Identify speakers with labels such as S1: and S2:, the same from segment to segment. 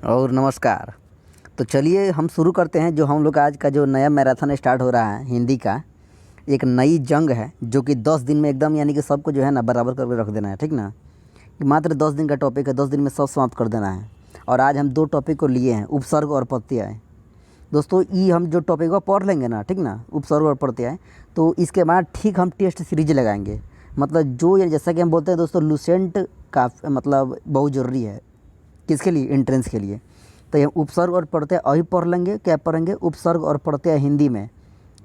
S1: और नमस्कार। तो चलिए हम शुरू करते हैं जो हम लोग आज का जो नया मैराथन स्टार्ट हो रहा है हिंदी का। एक नई जंग है जो कि 10 दिन में एकदम यानी कि सबको जो है ना बराबर करके रख देना है, ठीक ना। मात्र 10 दिन का टॉपिक है, 10 दिन में सब समाप्त कर देना है। और आज हम 2 टॉपिक को लिए हैं, उपसर्ग और प्रत्यय। दोस्तों ये हम जो टॉपिक को पढ़ लेंगे ना, ठीक ना, उपसर्ग और प्रत्यय, तो इसके बाद ठीक हम टेस्ट सीरीज लगाएंगे। मतलब जो ये जैसा कि हम बोलते हैं दोस्तों, लूसेंट का मतलब बहुत ज़रूरी है किसके लिए, एंट्रेंस के लिए। तो ये उपसर्ग और प्रत्यय अभी पढ़ लेंगे। क्या पढ़ेंगे? उपसर्ग और प्रत्यय हिंदी में,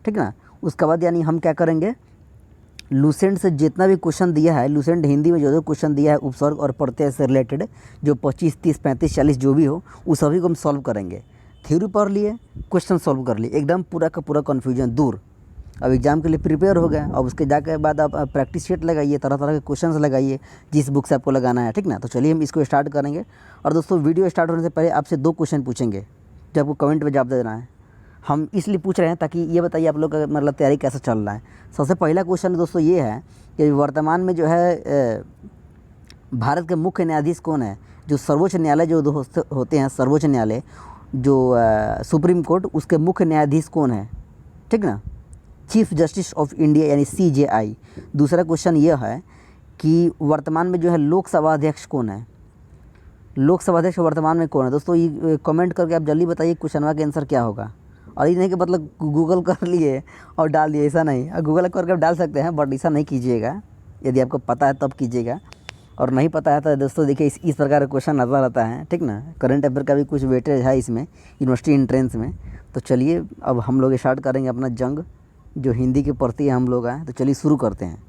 S1: ठीक ना। उसके बाद यानी हम क्या करेंगे, लूसेंट से जितना भी क्वेश्चन दिया है, लूसेंट हिंदी में जो जो क्वेश्चन दिया है उपसर्ग और प्रत्यय से रिलेटेड, जो 25, 30, 35, 40 जो भी हो, उस सभी को हम सॉल्व करेंगे। थ्योरी पढ़ लिए, क्वेश्चन सॉल्व कर लिए, एकदम पूरा का पूरा कन्फ्यूजन दूर। अब एग्ज़ाम के लिए प्रिपेयर हो गए। अब उसके जाके बाद आप प्रैक्टिस सेट लगाइए, तरह तरह के क्वेश्चंस लगाइए जिस बुक से आपको लगाना है, ठीक ना। तो चलिए हम इसको स्टार्ट करेंगे। और दोस्तों वीडियो स्टार्ट होने से पहले आपसे 2 क्वेश्चन पूछेंगे जो आपको कमेंट में जवाब देना है। हम इसलिए पूछ रहे हैं ताकि ये बताइए आप लोग का मतलब तैयारी कैसा चल रहा है। सबसे पहला क्वेश्चन दोस्तों ये है कि वर्तमान में जो है भारत के मुख्य न्यायाधीश कौन है? जो सर्वोच्च न्यायालय जो होते हैं, सर्वोच्च न्यायालय जो सुप्रीम कोर्ट, उसके मुख्य न्यायाधीश कौन है, ठीक ना। चीफ जस्टिस ऑफ इंडिया यानी CJI। दूसरा क्वेश्चन यह है कि वर्तमान में जो है लोकसभा अध्यक्ष कौन है? लोकसभा अध्यक्ष वर्तमान में कौन है? दोस्तों ये कमेंट करके आप जल्दी बताइए क्वेश्चन का आंसर क्या होगा। और ये नहीं कि मतलब गूगल कर लिए और डाल दिए, ऐसा नहीं। गूगल करके आप डाल सकते हैं बट ऐसा नहीं कीजिएगा। यदि आपको पता है तब कीजिएगा, और नहीं पता है तो दोस्तों देखिए इस प्रकार का क्वेश्चन आता रहता है, ठीक ना। करंट अफेयर का भी कुछ वेटेज है इसमें, यूनिवर्सिटी एंट्रेंस में। तो चलिए अब हम लोग स्टार्ट करेंगे अपना जंग जो हिंदी के प्रति हम लोग आए। तो चलिए शुरू करते हैं।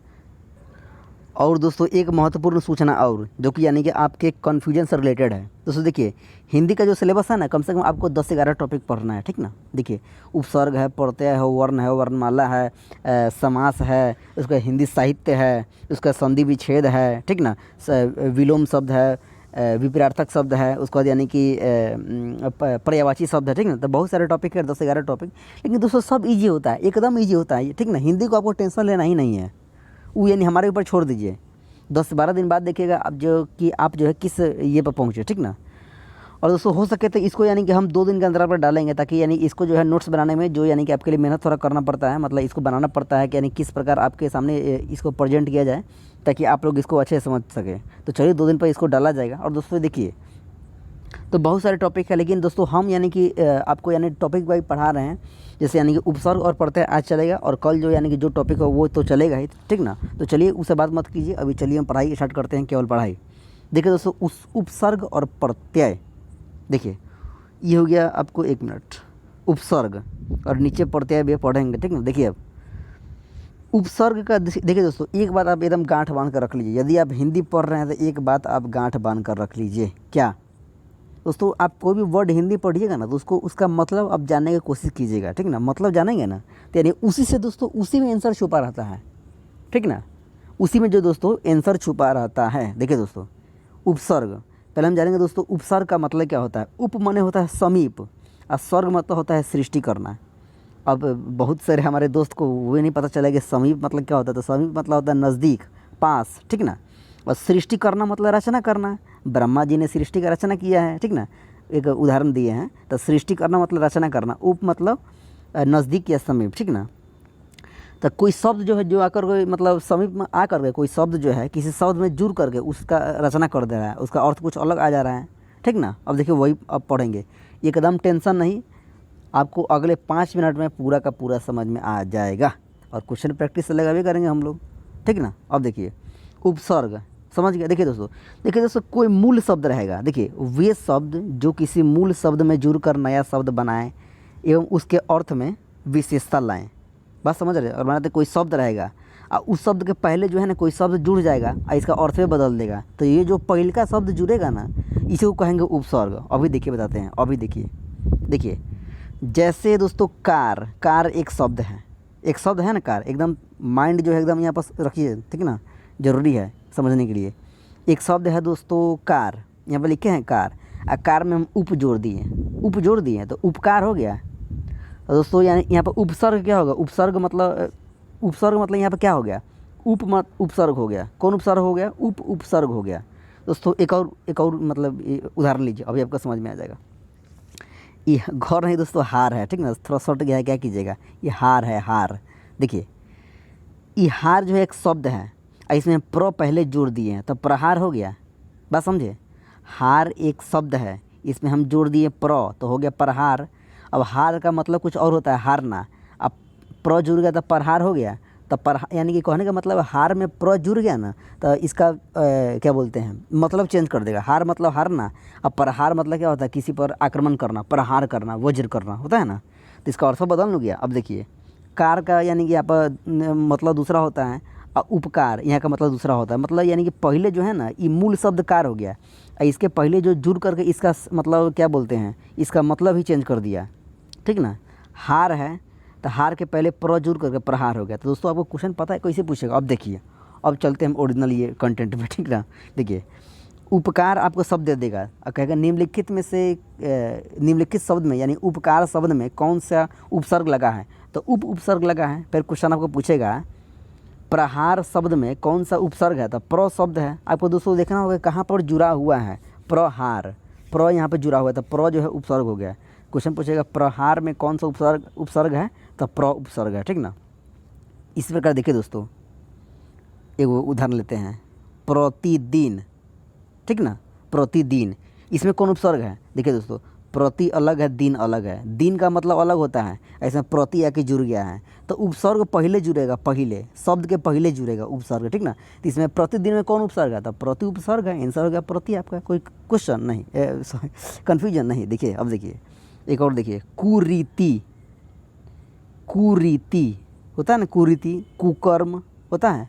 S1: और दोस्तों एक महत्वपूर्ण सूचना और जो कि यानी कि आपके कन्फ्यूजन से रिलेटेड है। दोस्तों देखिए हिंदी का जो सिलेबस है ना, कम से कम आपको 10 से 11 टॉपिक पढ़ना है, ठीक ना। देखिए उपसर्ग है, प्रत्यय है, वर्ण है, वर्णमाला है, समास है, उसका हिंदी साहित्य है, उसका संधि विच्छेद है, ठीक ना, विलोम शब्द है, विपरीतार्थक शब्द है, उसके बाद यानी कि पर्यायवाची शब्द है, ठीक ना। तो बहुत सारे टॉपिक है, 10 से 11 टॉपिक। लेकिन दोस्तों सब इजी होता है, एकदम इजी होता है, ठीक ना। हिंदी को आपको टेंशन लेना ही नहीं है, वो यानी हमारे ऊपर छोड़ दीजिए। 10 से 12 दिन बाद देखिएगा आप जो है किस ये पर पहुँचे, ठीक ना। और दोस्तों हो सके तो इसको यानी कि हम 2 दिन के अंतराल पर डालेंगे, ताकि यानी इसको जो है नोट्स बनाने में जो यानी कि आपके लिए मेहनत थोड़ा करना पड़ता है, मतलब इसको बनाना पड़ता है कि यानी किस प्रकार आपके सामने इसको प्रेजेंट किया जाए ताकि आप लोग इसको अच्छे से समझ सकें। तो चलिए 2 दिन पर इसको डाला जाएगा। और दोस्तों देखिए तो बहुत सारे टॉपिक है, लेकिन दोस्तों हम यानी कि आपको यानी टॉपिक वाइज पढ़ा रहे हैं। जैसे यानी कि उपसर्ग और प्रत्यय आज चलेगा, और कल जो यानी कि जो टॉपिक है वो तो चलेगा ही, ठीक ना। तो चलिए उससे बात मत कीजिए, अभी चलिए हम पढ़ाई स्टार्ट करते हैं, केवल पढ़ाई। देखिए दोस्तों उस उपसर्ग और प्रत्यय, देखिए ये हो गया आपको 1 मिनट उपसर्ग, और नीचे प्रत्यय भी पढ़ेंगे, ठीक ना। देखिए अब उपसर्ग का देखिए दोस्तों एक बात आप एकदम गांठ बांध कर रख लीजिए। यदि आप हिंदी पढ़ रहे हैं तो एक बात आप गांठ बांध कर रख लीजिए। क्या दोस्तों? आप कोई भी वर्ड हिंदी पढ़िएगा ना तो उसको उसका मतलब आप जानने की कोशिश कीजिएगा, ठीक ना। मतलब जानेंगे ना तो यानी उसी से दोस्तों उसी में आंसर छुपा रहता है, ठीक ना। उसी में जो दोस्तों आंसर छुपा रहता है। देखिए दोस्तों उपसर्ग पहले हम जानेंगे दोस्तों। उपसर्ग का मतलब क्या होता है? उप माने होता है समीप, और स्वर्ग मतलब होता है सृष्टि करना। अब बहुत सारे हमारे दोस्त को वो नहीं पता चला कि समीप मतलब क्या होता है। तो समीप मतलब होता है नज़दीक, पास, ठीक ना। और सृष्टि करना मतलब रचना करना। ब्रह्मा जी ने सृष्टि का रचना किया है, ठीक ना। एक उदाहरण दिए हैं। तो सृष्टि करना मतलब रचना करना, उप मतलब नज़दीक या समीप, ठीक ना। तो कोई शब्द जो है जो आकर के मतलब समीप में आकर के कोई शब्द जो है किसी शब्द में जुड़ करके उसका रचना कर दे रहा है, उसका अर्थ कुछ अलग आ जा रहा है, ठीक ना। अब देखिए वही अब पढ़ेंगे, एकदम टेंशन नहीं, आपको अगले 5 मिनट में पूरा का पूरा समझ में आ जाएगा। और क्वेश्चन प्रैक्टिस से लगा भी करेंगे हम लोग, ठीक ना। अब देखिए उपसर्ग समझ गया। देखिए दोस्तों कोई मूल शब्द रहेगा। देखिए वे शब्द जो किसी मूल शब्द में जुड़कर नया शब्द बनाएं एवं उसके अर्थ में विशेषता लाएं। बात समझ रहे? और बनाते कोई शब्द रहेगा और उस शब्द के पहले जो है ना कोई शब्द जुड़ जाएगा और इसका अर्थ में बदल देगा। तो ये जो पहले का शब्द जुड़ेगा ना इसी को कहेंगे उपसर्ग। अभी देखिए बताते हैं। अभी देखिए जैसे दोस्तों कार एक शब्द है, ना कार। एकदम माइंड जो है एकदम यहाँ पर रखिए, ठीक ना, ज़रूरी है समझने के लिए। एक शब्द है दोस्तों कार, यहाँ पर लिखे हैं कार, और कार में हम उप जोड़ दिए तो उपकार हो गया। तो दोस्तों यानी यहाँ पर उपसर्ग क्या होगा? उपसर्ग मतलब यहाँ पर क्या हो गया? उपसर्ग हो गया। कौन उपसर्ग हो गया? उपसर्ग हो गया। दोस्तों एक और मतलब उदाहरण लीजिए, अभी आपको समझ में आ जाएगा। ये घर नहीं दोस्तों, हार है, ठीक ना। थोड़ा शॉर्ट गया है, क्या कीजिएगा, ये हार है, हार। देखिए ये हार जो है एक शब्द है, और इसमें प्र पहले जोड़ दिए हैं तो प्रहार हो गया। बात समझे, हार एक शब्द है, इसमें हम जोड़ दिए प्र तो हो गया प्रहार। अब हार का मतलब कुछ और होता है, हारना। अब प्र जुड़ गया तो प्रहार हो गया। तो यानी कि कहने का मतलब हार में प्र जुड़ गया ना, तो इसका क्या बोलते हैं, मतलब चेंज कर देगा। हार मतलब हारना, अब प्रहार मतलब क्या होता है, किसी पर आक्रमण करना, प्रहार करना, वज्र करना होता है ना। तो इसका अर्थ बदल गया। अब देखिए कार का यानी कि यहाँ पर मतलब दूसरा होता है, और उपकार यहाँ का मतलब दूसरा होता है। मतलब यानी कि पहले जो है ना, ये मूल शब्द कार हो गया, और इसके पहले जो जुड़ करके इसका मतलब क्या बोलते हैं, इसका मतलब ही चेंज कर दिया, ठीक ना। हार है तो हार के पहले प्र जुड़ करके प्रहार हो गया। तो दोस्तों आपको क्वेश्चन पता है कैसे पूछेगा, अब देखिए। अब चलते हैं हम ओरिजिनल ये कंटेंट में, ठीक ना। देखिए उपकार आपको शब्द दे देगा और कहेगा निम्नलिखित में से निम्नलिखित शब्द में यानी उपकार शब्द में कौन सा उपसर्ग लगा है, तो उपसर्ग लगा है। फिर क्वेश्चन आपको पूछेगा प्रहार शब्द में कौन सा उपसर्ग है, तो प्र शब्द है। आपको दोस्तों देखना होगा कहाँ पर जुड़ा हुआ है, प्रहार, प्र यहाँ पर जुड़ा हुआ है, तो प्र जो है उपसर्ग हो गया। क्वेश्चन पूछेगा प्रहार में कौन सा उपसर्ग है, तो प्र उपसर्ग है, ठीक ना। इस प्रकार देखिए दोस्तों, एक उदाहरण लेते हैं, प्रतिदिन, ठीक ना। प्रतिदिन, इसमें कौन उपसर्ग है, देखिए दोस्तों, प्रति अलग है, दिन अलग है। दिन का मतलब अलग होता है, ऐसे प्रति आके जुड़ गया है तो उपसर्ग पहले जुड़ेगा, पहले शब्द के पहले जुड़ेगा उपसर्ग, ठीक ना। तो इसमें प्रतिदिन में कौन उपसर्ग है, तो प्रति उपसर्ग है। आंसर हो गया प्रति आपका, कोई क्वेश्चन नहीं, कन्फ्यूजन नहीं। देखिए अब देखिए एक और देखिए, कुरीति, कुरीति होता है ना, कुरीति कुकर्म होता है।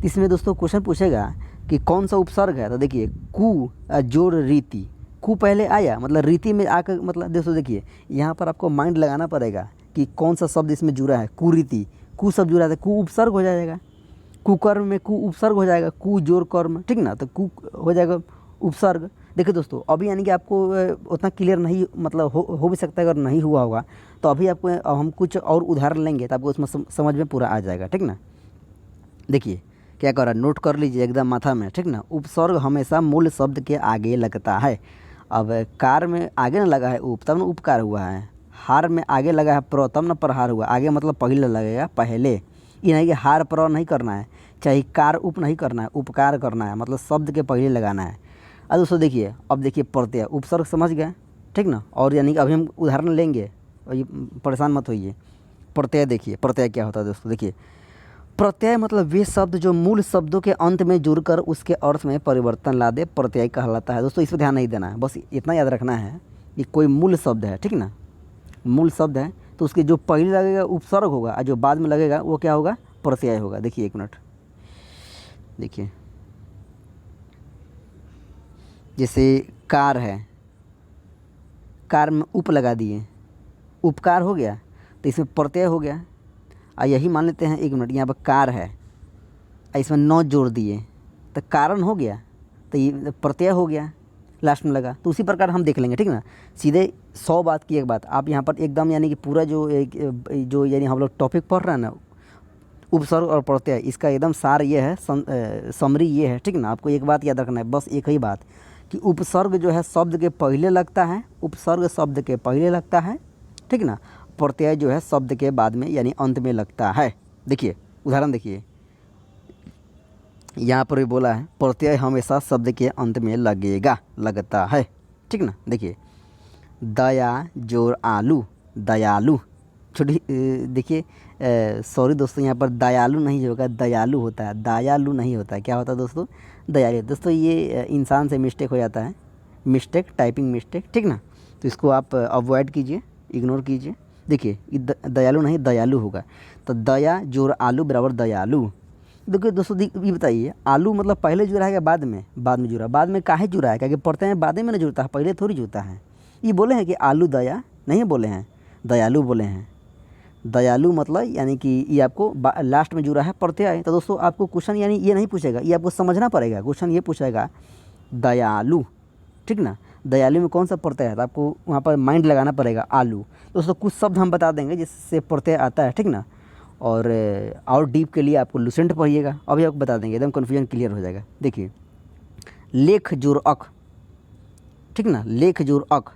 S1: इसमें दोस्तों क्वेश्चन पूछेगा कि कौन सा उपसर्ग है, तो देखिए कु जोड़ रीति, कु पहले आया मतलब रीति में आकर, मतलब दोस्तों देखिए यहाँ पर आपको माइंड लगाना पड़ेगा कि कौन सा शब्द इसमें जुड़ा है। कुरीति, कु शब्द जुड़ा है, कु उपसर्ग हो जाएगा। कुकर्म में कु उपसर्ग हो जाएगा, कु जोड़ कर्म, ठीक ना, तो कु हो जाएगा उपसर्ग। देखिए दोस्तों अभी यानी कि आपको उतना क्लियर नहीं, मतलब हो भी सकता है अगर नहीं हुआ होगा तो अभी आपको हम कुछ और उदाहरण लेंगे तो आपको उसमें समझ में पूरा आ जाएगा, ठीक ना। देखिए क्या कर रहा है, नोट कर लीजिए एकदम माथा में, ठीक ना। उपसर्ग हमेशा मूल शब्द के आगे लगता है। अब कार में आगे ना लगा है उप, तब ना उपकार हुआ है। हार में आगे लगा है प्र, तब ना प्रहार हुआ। आगे मतलब पहले लगेगा, पहले। ये नहीं कि हार प्र नहीं करना है, चाहे कार उप नहीं करना है, उपकार करना है, मतलब शब्द के पहले लगाना है। अब दोस्तों देखिए, अब देखिए प्रत्यय, उपसर्ग समझ गए, ठीक ना। और यानी कि अभी हम उदाहरण लेंगे और ये परेशान मत होइए। प्रत्यय देखिए, प्रत्यय क्या होता है दोस्तों, देखिए प्रत्यय मतलब वे शब्द जो मूल शब्दों के अंत में जुड़कर उसके अर्थ में परिवर्तन ला दे, प्रत्यय कहलाता है। दोस्तों इस पर ध्यान नहीं देना है, बस इतना याद रखना है कि कोई मूल शब्द है, ठीक ना, मूल शब्द है तो उसके जो पहले लगेगा उपसर्ग होगा और जो बाद में लगेगा वो क्या होगा, प्रत्यय होगा। देखिए एक मिनट, देखिए जैसे कार है, कार में उप लगा दिए, उपकार हो गया तो इसमें प्रत्यय हो गया। और यही मान लेते हैं, एक मिनट, यहाँ पर कार है और इसमें नौ जोड़ दिए तो कारण हो गया, तो ये प्रत्यय हो गया, लास्ट में लगा। तो उसी प्रकार हम देख लेंगे, ठीक ना। सीधे 100 बात की एक बात, आप यहाँ पर एकदम यानी कि पूरा जो यानी हम लोग टॉपिक पढ़ रहे हैं ना, उपसर्ग और प्रत्यय, इसका एकदम सार ये है, समरी ये है, ठीक ना। आपको एक बात याद रखना है, बस एक ही बात, कि उपसर्ग जो है शब्द के पहले लगता है, उपसर्ग शब्द के पहले लगता है, ठीक ना। प्रत्यय जो है शब्द के बाद में यानी अंत में लगता है। देखिए उदाहरण देखिए, यहाँ पर भी बोला है प्रत्यय हमेशा शब्द के अंत में लगेगा, लगता है, ठीक ना। देखिए दया जोड़ आलू, दयालु, छोटी देखिए सॉरी दोस्तों, यहाँ पर दयालु नहीं होगा, दयालु होता है, दयालु नहीं होता है। क्या होता है दोस्तों, दयालु। दोस्तों ये इंसान से मिस्टेक हो जाता है, मिस्टेक, टाइपिंग मिस्टेक, ठीक ना। तो इसको आप अवॉइड कीजिए, इग्नोर कीजिए। देखिए दयालु नहीं, दयालु होगा। तो दया जोड़ आलू बराबर दयालु। देखिए दोस्तों ये बताइए, आलू मतलब पहले जुड़ा है या बाद में, बाद में जुड़ा। बाद में काहे जुड़ा है, क्या पढ़ते हैं बाद में ना जुड़ता है, पहले थोड़ी जुड़ता है। ये बोले हैं कि आलू दया नहीं बोले हैं, दयालु बोले हैं। दयालु मतलब यानी कि ये आपको लास्ट में जुड़ा है, प्रत्यय। तो दोस्तों आपको क्वेश्चन यानी ये नहीं पूछेगा, ये आपको समझना पड़ेगा। क्वेश्चन ये पूछेगा दयालु, ठीक ना। दयालु में कौन सा प्रत्यय है, तो आपको वहाँ पर माइंड लगाना पड़ेगा, आलू। दोस्तों कुछ शब्द हम बता देंगे जिससे प्रत्यय आता है, ठीक ना। और डीप के लिए आपको लुसेंट पढ़िएगा, अभी आपको बता देंगे, एकदम कन्फ्यूजन क्लियर हो जाएगा। देखिए लेख जोर अक, ठीक ना, लेख जोर अक,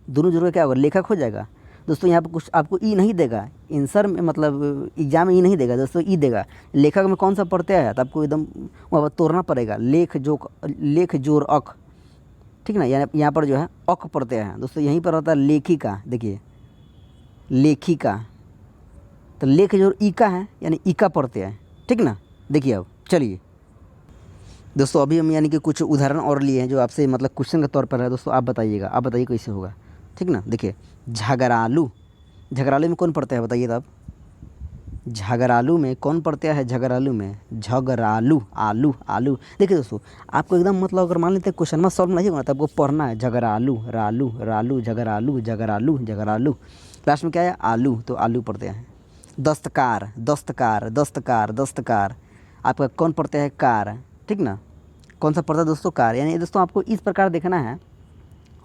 S1: दोनों जोड़ के क्या होगा, लेखक हो जाएगा। दोस्तों यहाँ पर कुछ आपको ई नहीं देगा आंसर में, मतलब एग्जाम में ई नहीं देगा दोस्तों, ई देगा। लेखक में कौन सा प्रत्यय है तो आपको एकदम वहाँ पर तोड़ना पड़ेगा, लेख जोर अक, ठीक ना। यहाँ पर जो है अक प्रत्यय है दोस्तों, यहीं पर होता है लेखिका, देखिए लेखिका, तो लेख जोर ईका है यानी ईका प्रत्यय है, ठीक ना। देखिए अब चलिए दोस्तों, अभी हम यानी कि कुछ उदाहरण और लिए हैं जो आपसे मतलब क्वेश्चन के तौर पर है दोस्तों, आप बताइएगा, आप बताइए कैसे होगा, ठीक ना। देखिए झगरालू, झगरालू में कौन प्रत्यय है बताइए तो आप, झगरालू में कौन प्रत्यय है, झगरालू में झगरालू, आलू आलू। देखिए दोस्तों, आपको एकदम मतलब अगर मान लेते हैं क्वेश्चन में सॉल्व नहीं होगा तो आपको पढ़ना है झगरालू, रालू रालू, झगरालू झगरालू झगरालू, लास्ट में क्या है आलू, तो आलू प्रत्यय है। दस्तकार, दस्तकार दस्तकार दस्तकार, आपका कौन प्रत्यय है, कार, ठीक ना। कौन सा प्रत्यय दोस्तों, कार, यानी दोस्तों आपको इस प्रकार देखना है।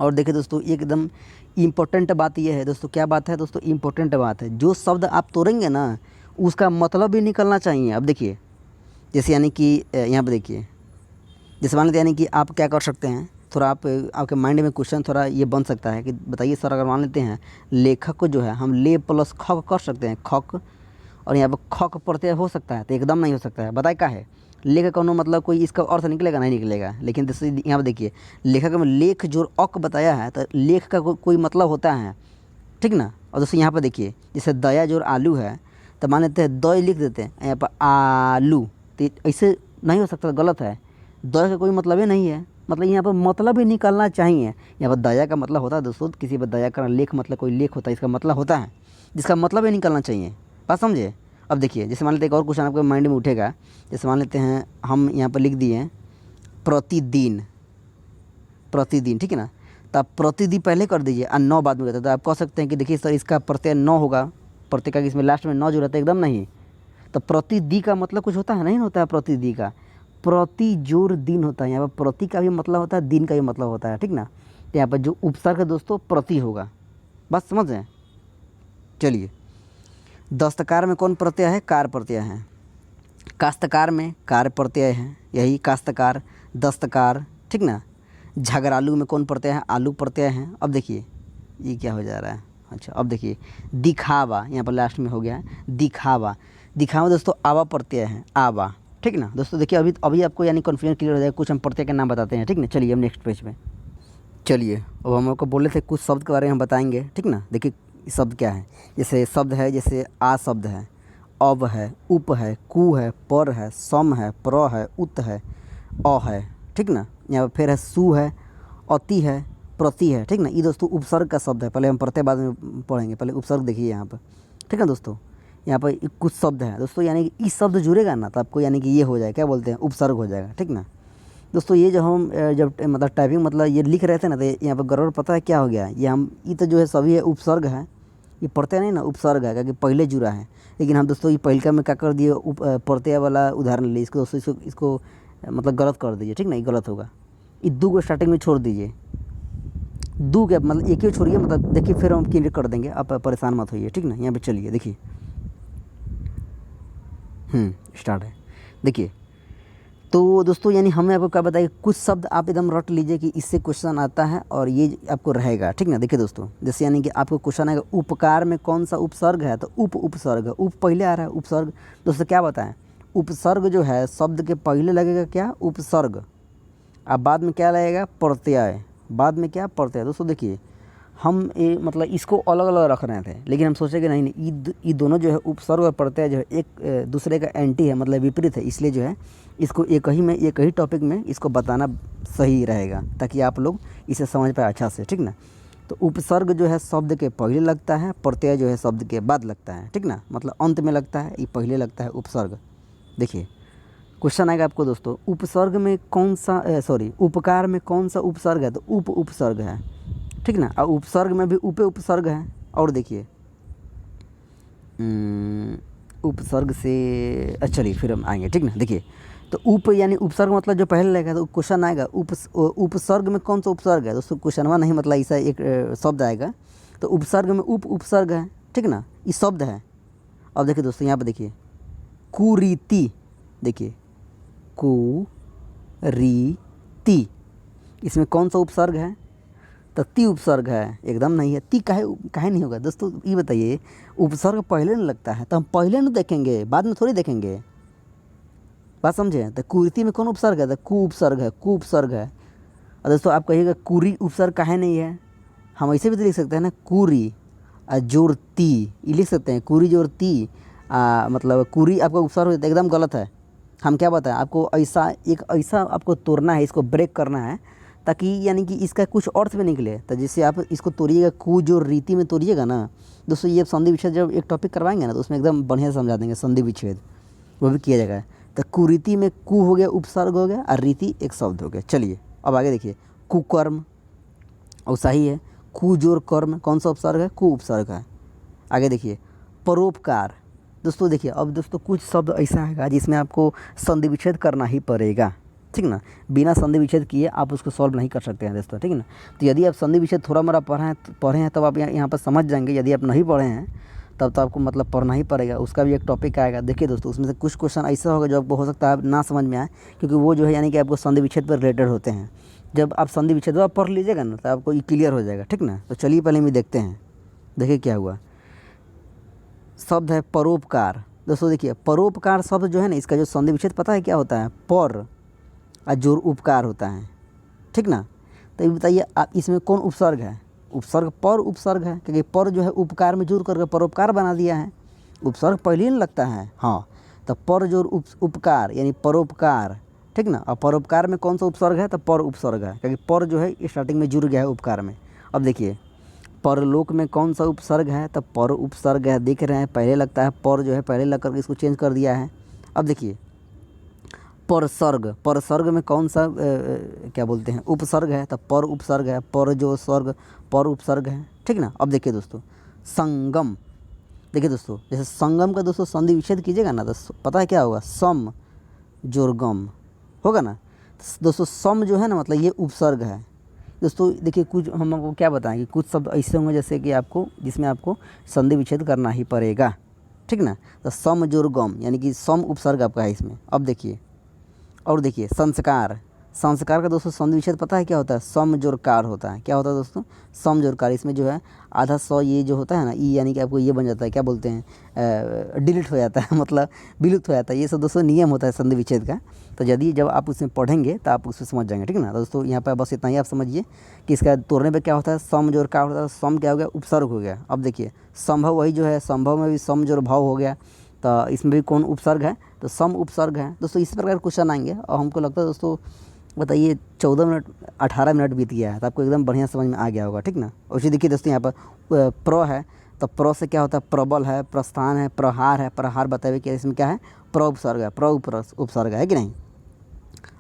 S1: और देखिए दोस्तों एकदम इम्पोर्टेंट बात यह है दोस्तों, क्या बात है दोस्तों, इम्पोर्टेंट बात है, जो शब्द आप तोड़ेंगे ना उसका मतलब भी निकलना चाहिए। अब देखिए जैसे यानी कि यहाँ पर देखिए, जैसे मान लेते यानी कि आप क्या कर सकते हैं, थोड़ा आप आपके माइंड में क्वेश्चन थोड़ा ये बन सकता है कि बताइए सर, अगर मान लेते हैं लेखक को जो है हम ले प्लस खक कर सकते हैं, खक, और यहाँ पर खक प्रत्यय हो सकता है, तो एकदम नहीं हो सकता है, बताए क्या है, लेख का मतलब कोई इसका अर्थ निकलेगा, नहीं निकलेगा। लेकिन जैसे यहाँ पर देखिए लेखक में लेख जोर अक बताया है, तो लेख का कोई मतलब होता है, ठीक ना। और दोस्तों यहाँ पर देखिए जैसे दया जोर आलू है, तो मान लेते हैं दय लिख देते हैं यहाँ पर आलू, तो ऐसे नहीं हो सकता, गलत है, दया का कोई मतलब ही नहीं है, मतलब यहाँ पर मतलब ही निकलना चाहिए। यहाँ पर दया का मतलब होता है दोस्तों किसी पर दया करना, लेख मतलब कोई लेख होता है, इसका मतलब होता है जिसका मतलब ही निकलना चाहिए, बात समझे। अब देखिए जैसे मान लेते हैं एक और क्वेश्चन आपके माइंड में उठेगा, जैसे मान लेते हैं हम यहाँ पर लिख दिए हैं प्रतिदिन, प्रतिदिन, ठीक है ना, तो आप प्रतिदिन पहले कर दीजिए और 9 बाद में करते, तो आप कह सकते हैं कि देखिए सर इसका प्रत्यय 9 होगा, प्रत्यय का इसमें लास्ट में 9 जो रहता है, एकदम नहीं। तो प्रतिदि का मतलब कुछ होता है, नहीं होता है प्रतिदि का, प्रति जोर दिन होता है, यहाँ पर प्रति का भी मतलब होता है, दिन का भी मतलब होता है, ठीक ना। तो यहाँ पर जो उपसर्ग है दोस्तों प्रति होगा, बस समझ रहे हैं। चलिए दस्तकार में कौन प्रत्यय है, कार प्रत्यय है। काश्तकार में कार प्रत्यय है, यही काश्तकार, दस्तकार, ठीक ना। झगरालू में कौन प्रत्यय है, आलू प्रत्यय है। अब देखिए ये क्या हो जा रहा है, अच्छा अब देखिए दिखावा, यहाँ पर लास्ट में हो गया है दिखावा, दिखावा दोस्तों आवा प्रत्यय है, आवा, ठीक ना। दोस्तों देखिए अभी अभी आपको यानी कॉन्फ्यूजन क्लियर हो जाएगा, कुछ हम प्रत्यय के नाम बताते हैं, ठीक ना। चलिए हम नेक्स्ट पेज पे चलिए, अब हम आपको बोले थे कुछ शब्द के बारे में हम बताएंगे, ठीक ना। देखिए शब्द क्या है, जैसे शब्द है, जैसे आ शब्द है, अब है, उप है, कु है, पर है, सम है, प्र है, उत है, अ है, ठीक ना। यहाँ पर फिर है सु है, अति है, प्रति है, ठीक ना। ये दोस्तों उपसर्ग का शब्द है, पहले हम प्रत्यय बाद में पढ़ेंगे, पहले उपसर्ग देखिए यहाँ पर, ठीक है दोस्तों। यहाँ पर कुछ शब्द हैं दोस्तों, यानी कि इस शब्द जुड़ेगा ना तो आपको यानी कि ये हो जाएगा, क्या बोलते हैं, उपसर्ग हो जाएगा, ठीक ना। दोस्तों ये जो हम जब मतलब टाइपिंग मतलब ये लिख रहे थे ना, तो यहाँ पर गड़बड़ पता है क्या हो गया, ये हम ये तो जो है सभी है उपसर्ग है, ये प्रत्यय नहीं ना उपसर्ग है, क्योंकि पहले जुड़ा है। लेकिन हम दोस्तों ये पहिलका में क्या कर दिए, प्रत्यय वाला उदाहरण ले, इसको दोस्तों इसको मतलब गलत कर दीजिए, ठीक ना, ये गलत होगा। ये दो को स्टार्टिंग में छोड़ दीजिए, दो के मतलब एक ही छोड़िए, मतलब देखिए फिर हम क्लियर कर देंगे, आप परेशान मत होइए, ठीक ना। यहाँ पे चलिए देखिए स्टार्ट है। देखिए तो दोस्तों यानी हमने आपको क्या बताया, कुछ शब्द आप एकदम रट लीजिए कि इससे क्वेश्चन आता है और ये आपको रहेगा, ठीक ना। देखिए दोस्तों जैसे यानी कि आपको क्वेश्चन आएगा उपकार में कौन सा उपसर्ग है, तो उपसर्ग, उप पहले आ रहा है, उपसर्ग दोस्तों क्या बताएं, उपसर्ग जो है शब्द के पहले लगेगा क्या, उपसर्ग, अब बाद में क्या लगेगा, प्रत्यय, बाद में क्या, प्रत्यय। दोस्तों देखिए हम ये मतलब इसको अलग अलग रख रहे थे, लेकिन हम सोचे कि नहीं ये दोनों जो है उपसर्ग और प्रत्यय जो है एक दूसरे का एंटी है, मतलब विपरीत है, इसलिए जो है इसको एक ही टॉपिक में इसको बताना सही रहेगा, ताकि आप लोग इसे समझ पाए अच्छा से, ठीक ना। तो उपसर्ग जो है शब्द के पहले लगता है, प्रत्यय जो है शब्द के बाद लगता है, ठीक ना, मतलब अंत में लगता है, ये पहले लगता है उपसर्ग। देखिए क्वेश्चन आएगा आपको दोस्तों, उपसर्ग में कौन सा उपकार में कौन सा उपसर्ग है, तो उपसर्ग है, ठीक ना। और उपसर्ग में भी उपसर्ग है। और देखिए उपसर्ग से चलिए फिर हम आएंगे, ठीक ना। देखिए तो उप यानी उपसर्ग मतलब जो पहले लगेगा, तो क्वेश्चन आएगा उपसर्ग में कौन सा उपसर्ग है दोस्तों, क्वेश्चनवा नहीं मतलब ऐसा एक शब्द आएगा, तो उपसर्ग में उपसर्ग है, ठीक ना, ये शब्द है। अब देखिए दोस्तों यहाँ पर देखिए कुरीति, देखिए कुरीति, इसमें कौन सा उपसर्ग है? तो ती उपसर्ग है, एकदम नहीं है। ती काहे काहे नहीं होगा दोस्तों, ये बताइए। उपसर्ग पहले न लगता है तो हम पहले न देखेंगे, बाद में थोड़ी देखेंगे, बात समझे। तो कुरीति में कौन उपसर्ग है? तो कु उपसर्ग है, कु उपसर्ग है। और दोस्तों आप कहिएगा कुरी उपसर्ग काहे नहीं है? हम ऐसे भी तो लिख सकते हैं ना, कुरी जोर ती, ये लिख सकते हैं, कुरी जोर ती। मतलब कुरी आपका उपसर्ग होता है, एकदम गलत है। हम क्या बताएं आपको, ऐसा एक ऐसा आपको तोड़ना है, इसको ब्रेक करना है, ताकि यानी कि इसका कुछ अर्थ भी निकले। तो जैसे आप इसको तोड़िएगा, कु जो रीति में तोड़िएगा ना दोस्तों, ये संधि विच्छेद जब एक टॉपिक करवाएंगे ना तो उसमें एकदम बढ़िया से समझा देंगे संधि विच्छेद, वो भी किया जाएगा। तो कुरीति में कु हो गया, उपसर्ग हो गया, और रीति एक शब्द हो गया। चलिए अब आगे देखिए, कुकर्म और सही है। कु जोर कर्म कौन सा उपसर्ग है? कु उपसर्ग है। आगे देखिए, परोपकार। दोस्तों देखिए, अब दोस्तों कुछ शब्द ऐसा है जिसमें आपको संधि विच्छेद करना ही पड़ेगा, ठीक ना। बिना संधि विच्छेद किए आप उसको सॉल्व नहीं कर सकते हैं दोस्तों, ठीक ना। तो यदि आप संधि विच्छेद थोड़ा मोड़ा पढ़े हैं तब आप यहाँ पर समझ जाएंगे। यदि आप नहीं पढ़े हैं तब तो आपको मतलब पढ़ना ही पड़ेगा, उसका भी एक टॉपिक आएगा। देखिए दोस्तों, उसमें से कुछ क्वेश्चन ऐसा होगा जो आपको हो सकता है आप ना समझ में आए, क्योंकि वो जो है यानी कि आपको संधि विच्छेद पर रिलेटेड होते हैं। जब आप संधि विच्छेद आप पढ़ लीजिएगा ना तो आपको ये क्लियर हो जाएगा, ठीक ना। तो चलिए पहले हम देखते हैं, देखिए क्या हुआ। शब्द है परोपकार। दोस्तों देखिए, परोपकार शब्द जो है ना, इसका जो संधि विच्छेद पता है क्या होता है? पर और जोर उपकार होता है, ठीक ना। तो ये बताइए आप, इसमें कौन उपसर्ग है? उपसर्ग पर उपसर्ग है, क्योंकि पर जो है उपकार में जोड़ करके परोपकार बना दिया है। उपसर्ग पहले ही नहीं लगता है, हाँ। तो पर जोर उपकार यानी परोपकार, ठीक ना। और परोपकार में कौन सा उपसर्ग है? तो पर उपसर्ग है, क्योंकि पर जो है स्टार्टिंग में जुड़ गया है उपकार में। अब देखिए, परलोक में कौन सा उपसर्ग है? तो पर उपसर्ग है, देख रहे हैं पहले लगता है, पर जो है पहले लग करके इसको चेंज कर दिया है। अब देखिए, परसर्ग, परसर्ग में कौन सा क्या बोलते हैं, उपसर्ग है। तो पर उपसर्ग है, पर जो सर्ग पर उपसर्ग है, ठीक ना। अब देखिए दोस्तों, संगम। देखिए दोस्तों, जैसे संगम का दोस्तों संधि विच्छेद कीजिएगा ना तो पता है क्या होगा? सम जोर गम होगा ना दोस्तों। सम जो है ना मतलब ये उपसर्ग है दोस्तों। देखिए कुछ हम आपको क्या बताएं कि कुछ शब्द ऐसे होंगे जैसे कि आपको, जिसमें आपको संधि विच्छेद करना ही पड़ेगा, ठीक ना। तो सम जोर गम यानी कि सम उपसर्ग आपका है इसमें। अब देखिए, और देखिए संस्कार। संस्कार का दोस्तों संधि विच्छेद पता है क्या होता है? सम जोर कार होता है। क्या होता है दोस्तों? सम जोर कार। इसमें जो है आधा सौ ये जो होता है ना, ई यानी कि आपको ये बन जाता है, क्या बोलते हैं, डिलीट हो जाता है मतलब विलुप्त हो जाता है। ये सब दोस्तों नियम होता है संधि विच्छेद का। तो यदि जब आप उसमें पढ़ेंगे तो आप उसमें समझ जाएंगे, ठीक ना। तो दोस्तों यहाँ पर बस इतना ही आप समझिए कि इसका तोड़ने पर क्या होता है, सम जोर कार होता है। सम क्या हो गया? उपसर्ग हो गया। अब देखिए, संभव वही जो है, संभव में भी सम जोर भाव हो गया, तो इसमें भी कौन उपसर्ग है? तो सम उपसर्ग है दोस्तों। इसी प्रकार क्वेश्चन आएंगे और हमको लगता है दोस्तों, बताइए 14 मिनट 18 मिनट बीत गया है तो आपको एकदम बढ़िया समझ में आ गया होगा, ठीक ना। उसी देखिए दोस्तों, यहाँ पर प्र है, तो प्र से क्या होता है? प्रबल है, प्रस्थान है, प्रहार है। प्रहार बताइए कि इसमें क्या है? प्र उपसर्ग है, प्र उपसर्ग है कि नहीं।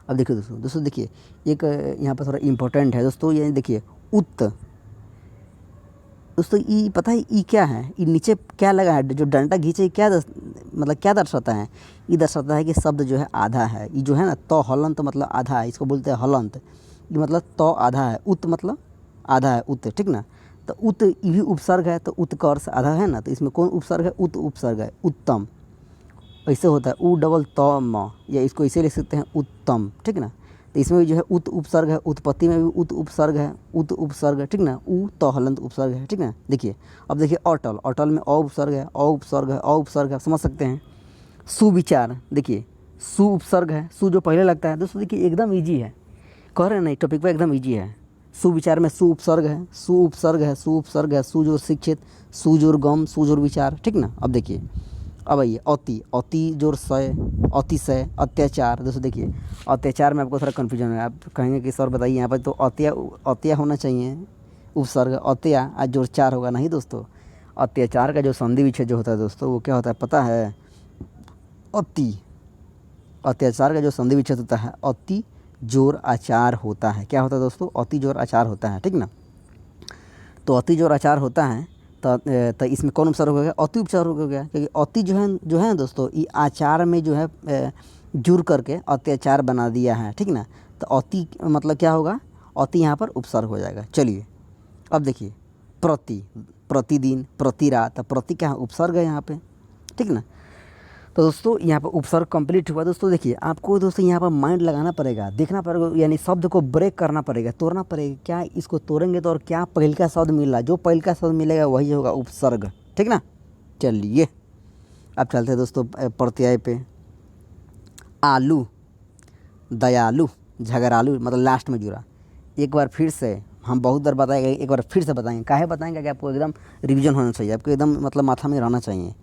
S1: अब देखिए दोस्तों देखिए, एक यहाँ पर थोड़ा इम्पोर्टेंट है दोस्तों, ये देखिए उत्त। दोस्तों ई पता है ई क्या है? ई नीचे क्या लगा है, जो डंडा खींचे, क्या मतलब क्या दर्शाता है? ये दर्शाता है कि शब्द जो है आधा है। ये जो है ना, तो हलंत मतलब आधा है, इसको बोलते हैं हलंत। ये मतलब तो आधा है, उत मतलब आधा है, उत, ठीक ना। तो उत ये भी उपसर्ग है, तो उत्कर्ष आधा है ना, तो इसमें कौन उपसर्ग है? उत उपसर्ग है, उत्तम। ऐसे होता है उ डबल त म, या इसको इसे लिख सकते हैं उत्तम, ठीक ना। तो इसमें भी जो है उत उपसर्ग है, उत्पत्ति में भी उत उपसर्ग है, उत उपसर्ग है, ठीक ना। उ तो हलंत उपसर्ग है, ठीक ना। देखिए, अब देखिए अटल, अटल में अ उपसर्ग है, अ उपसर्ग है, अ उपसर्ग है, समझ सकते हैं। सुविचार, देखिए सु उपसर्ग है, सु जो पहले लगता है दोस्तों, देखिए एकदम ईजी है, कह रहे हैं नहीं टॉपिक पर एकदम ईजी है। सुविचार में सु उपसर्ग है, सु उपसर्ग है, सु उपसर्ग है, सुजोर शिक्षित, सुजोर गम, सुजोर विचार, ठीक ना। अब देखिए, अब आइए अति, अति जोर सय, अतिशय, अत्याचार। दोस्तों देखिए, अत्याचार में आपको थोड़ा कन्फ्यूजन है, आप कहेंगे कि सर बताइए यहाँ पर तो अत्या होना चाहिए उपसर्ग, अत्या आज जोर चार होगा, नहीं दोस्तों। अत्याचार का जो संधि विच्छेद जो होता है दोस्तों, वो क्या होता है पता है? अति। अत्याचार का जो संधि विच्छेद होता है, अति जोर आचार होता है। क्या होता है दोस्तों? अति जोर आचार होता है, ठीक ना। तो अति जोर आचार होता है, तो इसमें कौन उपसर्ग हो गया? अति उपसर्ग हो गया, क्योंकि अति जो है ना दोस्तों, ये आचार में जो है जुड़ करके अत्याचार बना दिया है, ठीक ना। तो अति मतलब क्या होगा? अति यहाँ पर उपसर्ग हो जाएगा। चलिए अब देखिए, प्रति, प्रतिदिन, प्रति रात, प्रति क्या है? उपसर्ग है यहाँ पे, ठीक ना। तो दोस्तों यहाँ पर उपसर्ग कंप्लीट हुआ। दोस्तों देखिए आपको दोस्तों यहाँ पर माइंड लगाना पड़ेगा, देखना पड़ेगा, यानी शब्द को ब्रेक करना पड़ेगा, तोड़ना पड़ेगा। क्या इसको तोड़ेंगे तो और क्या पहल का शब्द मिला, जो पहल का शब्द मिलेगा वही होगा उपसर्ग, ठीक ना। चलिए अब चलते हैं दोस्तों प्रत्यय पे। आलू, दयालु, झगड़ालू, मतलब लास्ट में जुड़ा। एक बार फिर से हम बहुत बार बताएंगे, एक बार फिर से बताएंगे। काहे बताएंगे कि आपको एकदम रिवीजन होना चाहिए, आपको एकदम मतलब माथा में रहना चाहिए।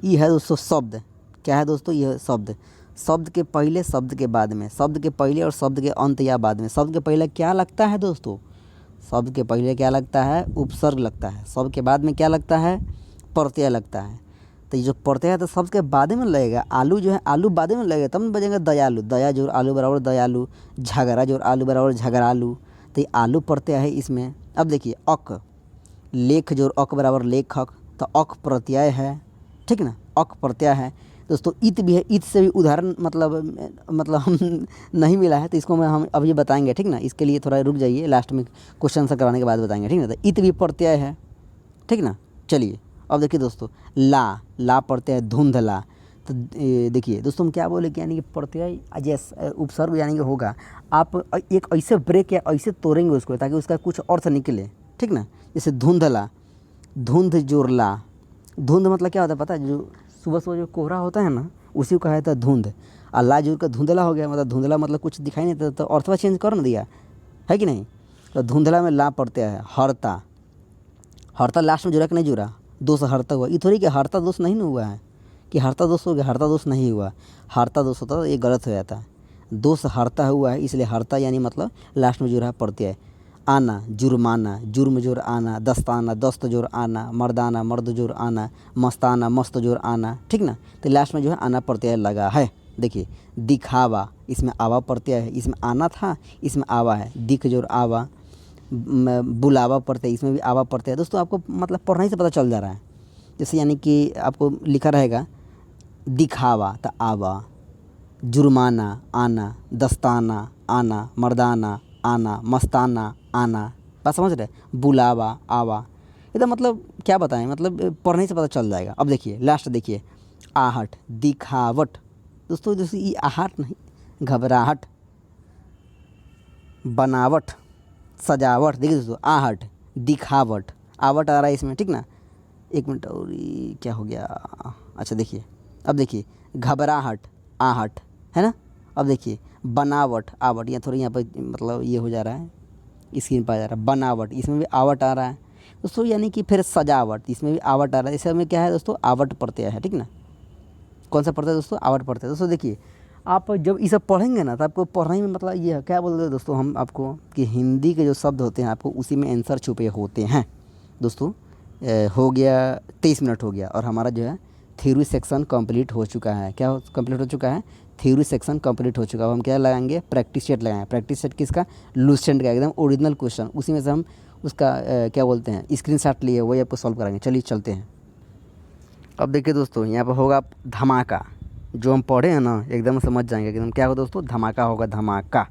S1: ये है दोस्तों शब्द। क्या है दोस्तों, यह शब्द। शब्द के पहले, शब्द के बाद में, शब्द के पहले और शब्द के अंत या बाद में। शब्द के पहले क्या लगता है दोस्तों, शब्द के पहले क्या लगता है, उपसर्ग लगता है। शब्द के बाद में क्या लगता है, प्रत्यय लगता है। तो ये जो प्रत्यय है तो शब्द के बाद में लगेगा। आलू जो है, आलू बाद में लगेगा, तब बजेगा दयालु। दया जोड़ आलू बराबर दयालु, झगड़ा जोड़ आलू बराबर झगड़ालू। तो ये आलू प्रत्यय है इसमें। अब देखिए अक, लेख जोड़ अक बराबर लेखक, तो अक प्रत्यय है, ठीक ना, अक प्रत्यय है। दोस्तों इत भी है, इत से भी उदाहरण मतलब हम नहीं मिला है, तो इसको हम अभी बताएंगे, ठीक ना। इसके लिए थोड़ा रुक जाइए, लास्ट में क्वेश्चन आंसर कराने के बाद बताएंगे, ठीक ना। तो इत भी प्रत्यय है, ठीक ना। चलिए अब देखिए दोस्तों, ला प्रत्यय धुंधला। तो देखिए दोस्तों हम क्या बोले कि यानी कि प्रत्यय जैसे उपसर्ग यानी कि होगा, आप एक ऐसे ब्रेक या ऐसे तोड़ेंगे उसको ताकि उसका कुछ अर्थ निकले, ठीक ना। जैसे धुंधला, धुंध जोड़ला। धुंध मतलब क्या होता है पता है, जो सुबह सुबह जो कोहरा होता है ना, उसी को कहा जाता है धुंध। और ला जोड़ का धुंधला हो गया, मतलब धुंधला मतलब कुछ दिखाई नहीं देता, तो अर्थवा चेंज कर ना दिया है कि नहीं। तो धुंधला में ला प्रत्यय है। हरता, हरता लास्ट में जुड़ा कि नहीं जुड़ा, दोष हरता हुआ। ये थोड़ी कि हरता दोष नहीं हुआ है कि हरता दोष हो गया, हरता दोष नहीं हुआ। हरता दोष होता है, ये गलत हो जाता है। दोष हरता हुआ है, इसलिए हरता यानी मतलब लास्ट में जुड़ा प्रत्यय। आना, जुर्माना, जुर्म जोर आना, दस्ताना, दस्त जोर आना, मर्दाना, मर्द जोर आना, मस्ताना, मस्त जोर आना, ठीक ना। तो लास्ट में जो है आना प्रत्यय लगा है। देखिए दिखावा, इसमें आवा प्रत्यय है, इसमें आना था, इसमें आवा है। दिख जोर आवा, बुलावा प्रत्यय, इसमें भी आवा प्रत्यय है। दोस्तों आपको मतलब पढ़ने से पता चल जा रहा है। जैसे यानी कि आपको लिखा रहेगा दिखावा तो आवा, जुर्माना आना, दस्ताना आना, मर्दाना आना, मस्ताना आना, बात समझ रहे। बुलावा आवा, एकदम मतलब क्या बताएं, मतलब पढ़ने से पता चल जाएगा। अब देखिए लास्ट देखिए, आहट, दिखावट। दोस्तों ये आहट नहीं, घबराहट, बनावट, सजावट। देखिए दोस्तों आहट, दिखावट, आवट आ रहा है इसमें, ठीक ना। एक मिनट, और ये क्या हो गया, अच्छा देखिए, अब देखिए घबराहट, आहट है ना। अब देखिए बनावट, आवट, या थोड़ी यहाँ पर मतलब ये हो जा रहा है, स्क्रीन पर आ जा रहा है बनावट, इसमें भी आवट आ रहा है दोस्तों। यानी कि फिर सजावट, इसमें भी आवट आ रहा है। इसमें क्या है दोस्तों, आवट प्रत्यय है, ठीक ना। कौन सा प्रत्यय दोस्तों, आवट प्रत्यय। दोस्तों देखिए आप जब ये सब पढ़ेंगे ना, तो आपको पढ़ने में मतलब ये है, क्या बोलते हैं दोस्तों हम आपको, कि हिंदी के जो शब्द होते हैं आपको उसी में आंसर छुपे होते हैं दोस्तों। हो गया 23 मिनट हो गया, और हमारा जो है थ्योरी सेक्शन कंप्लीट हो चुका है। क्या कंप्लीट हो चुका है, थ्योरी सेक्शन कंप्लीट हो चुका है। अब हम क्या लगाएंगे, प्रैक्टिस सेट लगाएंगे। प्रैक्टिस सेट किसका, लूसेंट का, एकदम ओरिजिनल क्वेश्चन, उसी में से हम उसका क्या बोलते हैं स्क्रीनशॉट लिए वही आपको सॉल्व कराएंगे। चलिए चलते हैं। अब देखिए दोस्तों यहाँ पर होगा धमाका, जो हम पढ़े हैं ना एकदम समझ जाएंगे एकदम। क्या होगा दोस्तों, धमाका होगा, धमाका।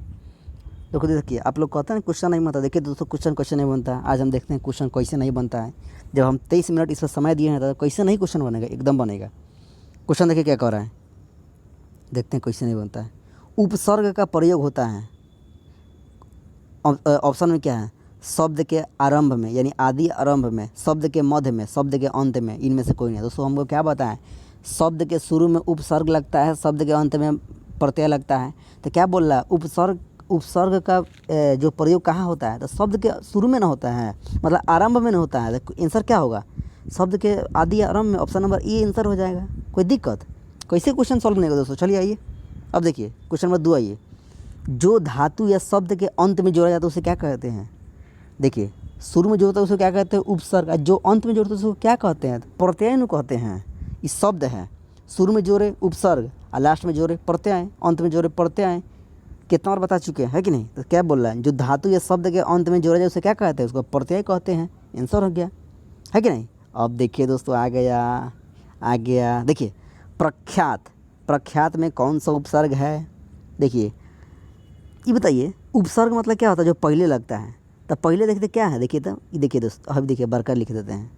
S1: देखो देखिए आप लोग कहते हैं क्वेश्चन नहीं बनता, देखिए दोस्तों क्वेश्चन नहीं बनता। आज हम देखते हैं क्वेश्चन कैसे नहीं बनता है। जब हम 23 मिनट इसका समय दिए हैं तो कैसे नहीं क्वेश्चन बनेगा, एकदम बनेगा। क्वेश्चन देखिए क्या कह रहा है, देखते हैं कैसे नहीं बनता है। उपसर्ग का प्रयोग होता है, ऑप्शन में क्या है, शब्द के आरंभ में यानी आदि आरंभ में, शब्द के मध्य में, शब्द के अंत में, इनमें से कोई नहीं। दोस्तों हमको क्या बताएं, शब्द के शुरू में उपसर्ग लगता है, शब्द के अंत में प्रत्यय लगता है। तो क्या बोल रहा है, उपसर्ग का जो प्रयोग कहाँ होता है, तो शब्द के शुरू में ना होता है, मतलब आरंभ में ना होता है। तो आंसर क्या होगा, शब्द के आदि आरंभ में, ऑप्शन नंबर ए आंसर हो जाएगा। कोई दिक्कत, कैसे क्वेश्चन सॉल्व नहीं होगा दोस्तों। चलिए आइए अब देखिए क्वेश्चन नंबर 2 आइए। जो धातु या शब्द के अंत में जोड़ा जाता है उसे क्या कहते हैं। देखिए शुरू में जो होता है उसे क्या कहते हैं, उपसर्ग। जो अंत में जोड़ते हैं उसको क्या कहते हैं, प्रत्यय नु कहते हैं। ये शब्द है, शुरू में जोड़े उपसर्ग और लास्ट में जोड़े प्रत्यय, अंत में जोड़े प्रत्यय। कितना बार बता चुके हैं कि नहीं। तो क्या बोल रहा है, जो धातु या शब्द के अंत में जोड़ा जाए उसे क्या कहते हैं, उसको प्रत्यय कहते हैं। आंसर हो गया है कि नहीं। अब देखिए दोस्तों आ गया देखिए प्रख्यात, प्रख्यात में कौन सा उपसर्ग है। देखिए ये बताइए उपसर्ग मतलब क्या होता है, जो पहले लगता है। तो पहले देखते क्या है, देखिए तो ये देखिए दोस्तों, अभी देखिए बरकर लिख देते हैं,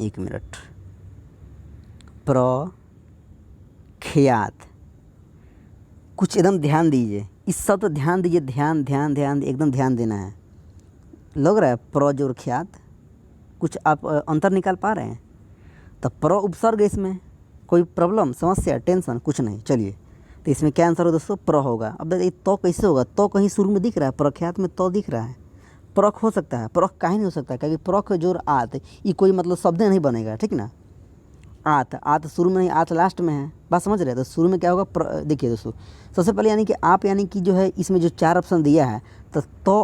S1: 1 मिनट। ख्यात। कुछ एकदम ध्यान दीजिए, इस शब्द पर ध्यान दीजिए, ध्यान ध्यान ध्यान एकदम ध्यान देना है। लग रहा है प्र जोर ख्यात, कुछ आप अंतर निकाल पा रहे हैं? तो प्र उपसर्ग इसमें कोई प्रॉब्लम, समस्या, टेंशन कुछ नहीं। चलिए, तो इसमें क्या आंसर हो दोस्तों? प्र होगा। अब देखिए तो कैसे होगा? तो कहीं शुरू में दिख रहा है, प्रख्यात में तो दिख रहा है। प्रख हो सकता है, प्रख काहे नहीं हो सकता? क्योंकि प्रख जोर आत, ये कोई मतलब शब्द नहीं बनेगा, ठीक ना। आत, आत शुरू में नहीं, आत लास्ट में है, बात समझ रहे हैं? तो शुरू में क्या होगा? देखिए दोस्तों, सबसे पहले यानी कि आप यानी कि जो है इसमें जो 4 ऑप्शन दिया है, तो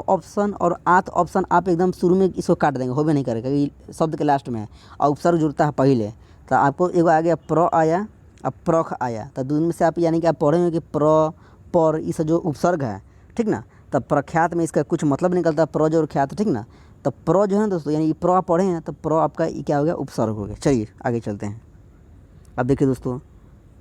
S1: ऑप्शन और आत ऑप्शन आप एकदम शुरू में इसको काट देंगे, होबे नहीं करेगा क्योंकि शब्द के लास्ट में है और उपसर्ग जुड़ता है पहले। तो आपको एगो आ गया प्र आया, अब प्रख आया, तो दोनों में से आप यानी कि आप पढ़े होंगे कि प्र पर इस जो उपसर्ग है, ठीक ना। तब प्रख्यात में इसका कुछ मतलब निकलता है, प्र जो ख्यात, ठीक ना। तो प्र जो है दोस्तों यानी प्र आप पढ़े हैं, तो प्र आपका क्या हो गया? उपसर्ग हो गया। चलिए आगे चलते हैं। अब देखिए दोस्तों,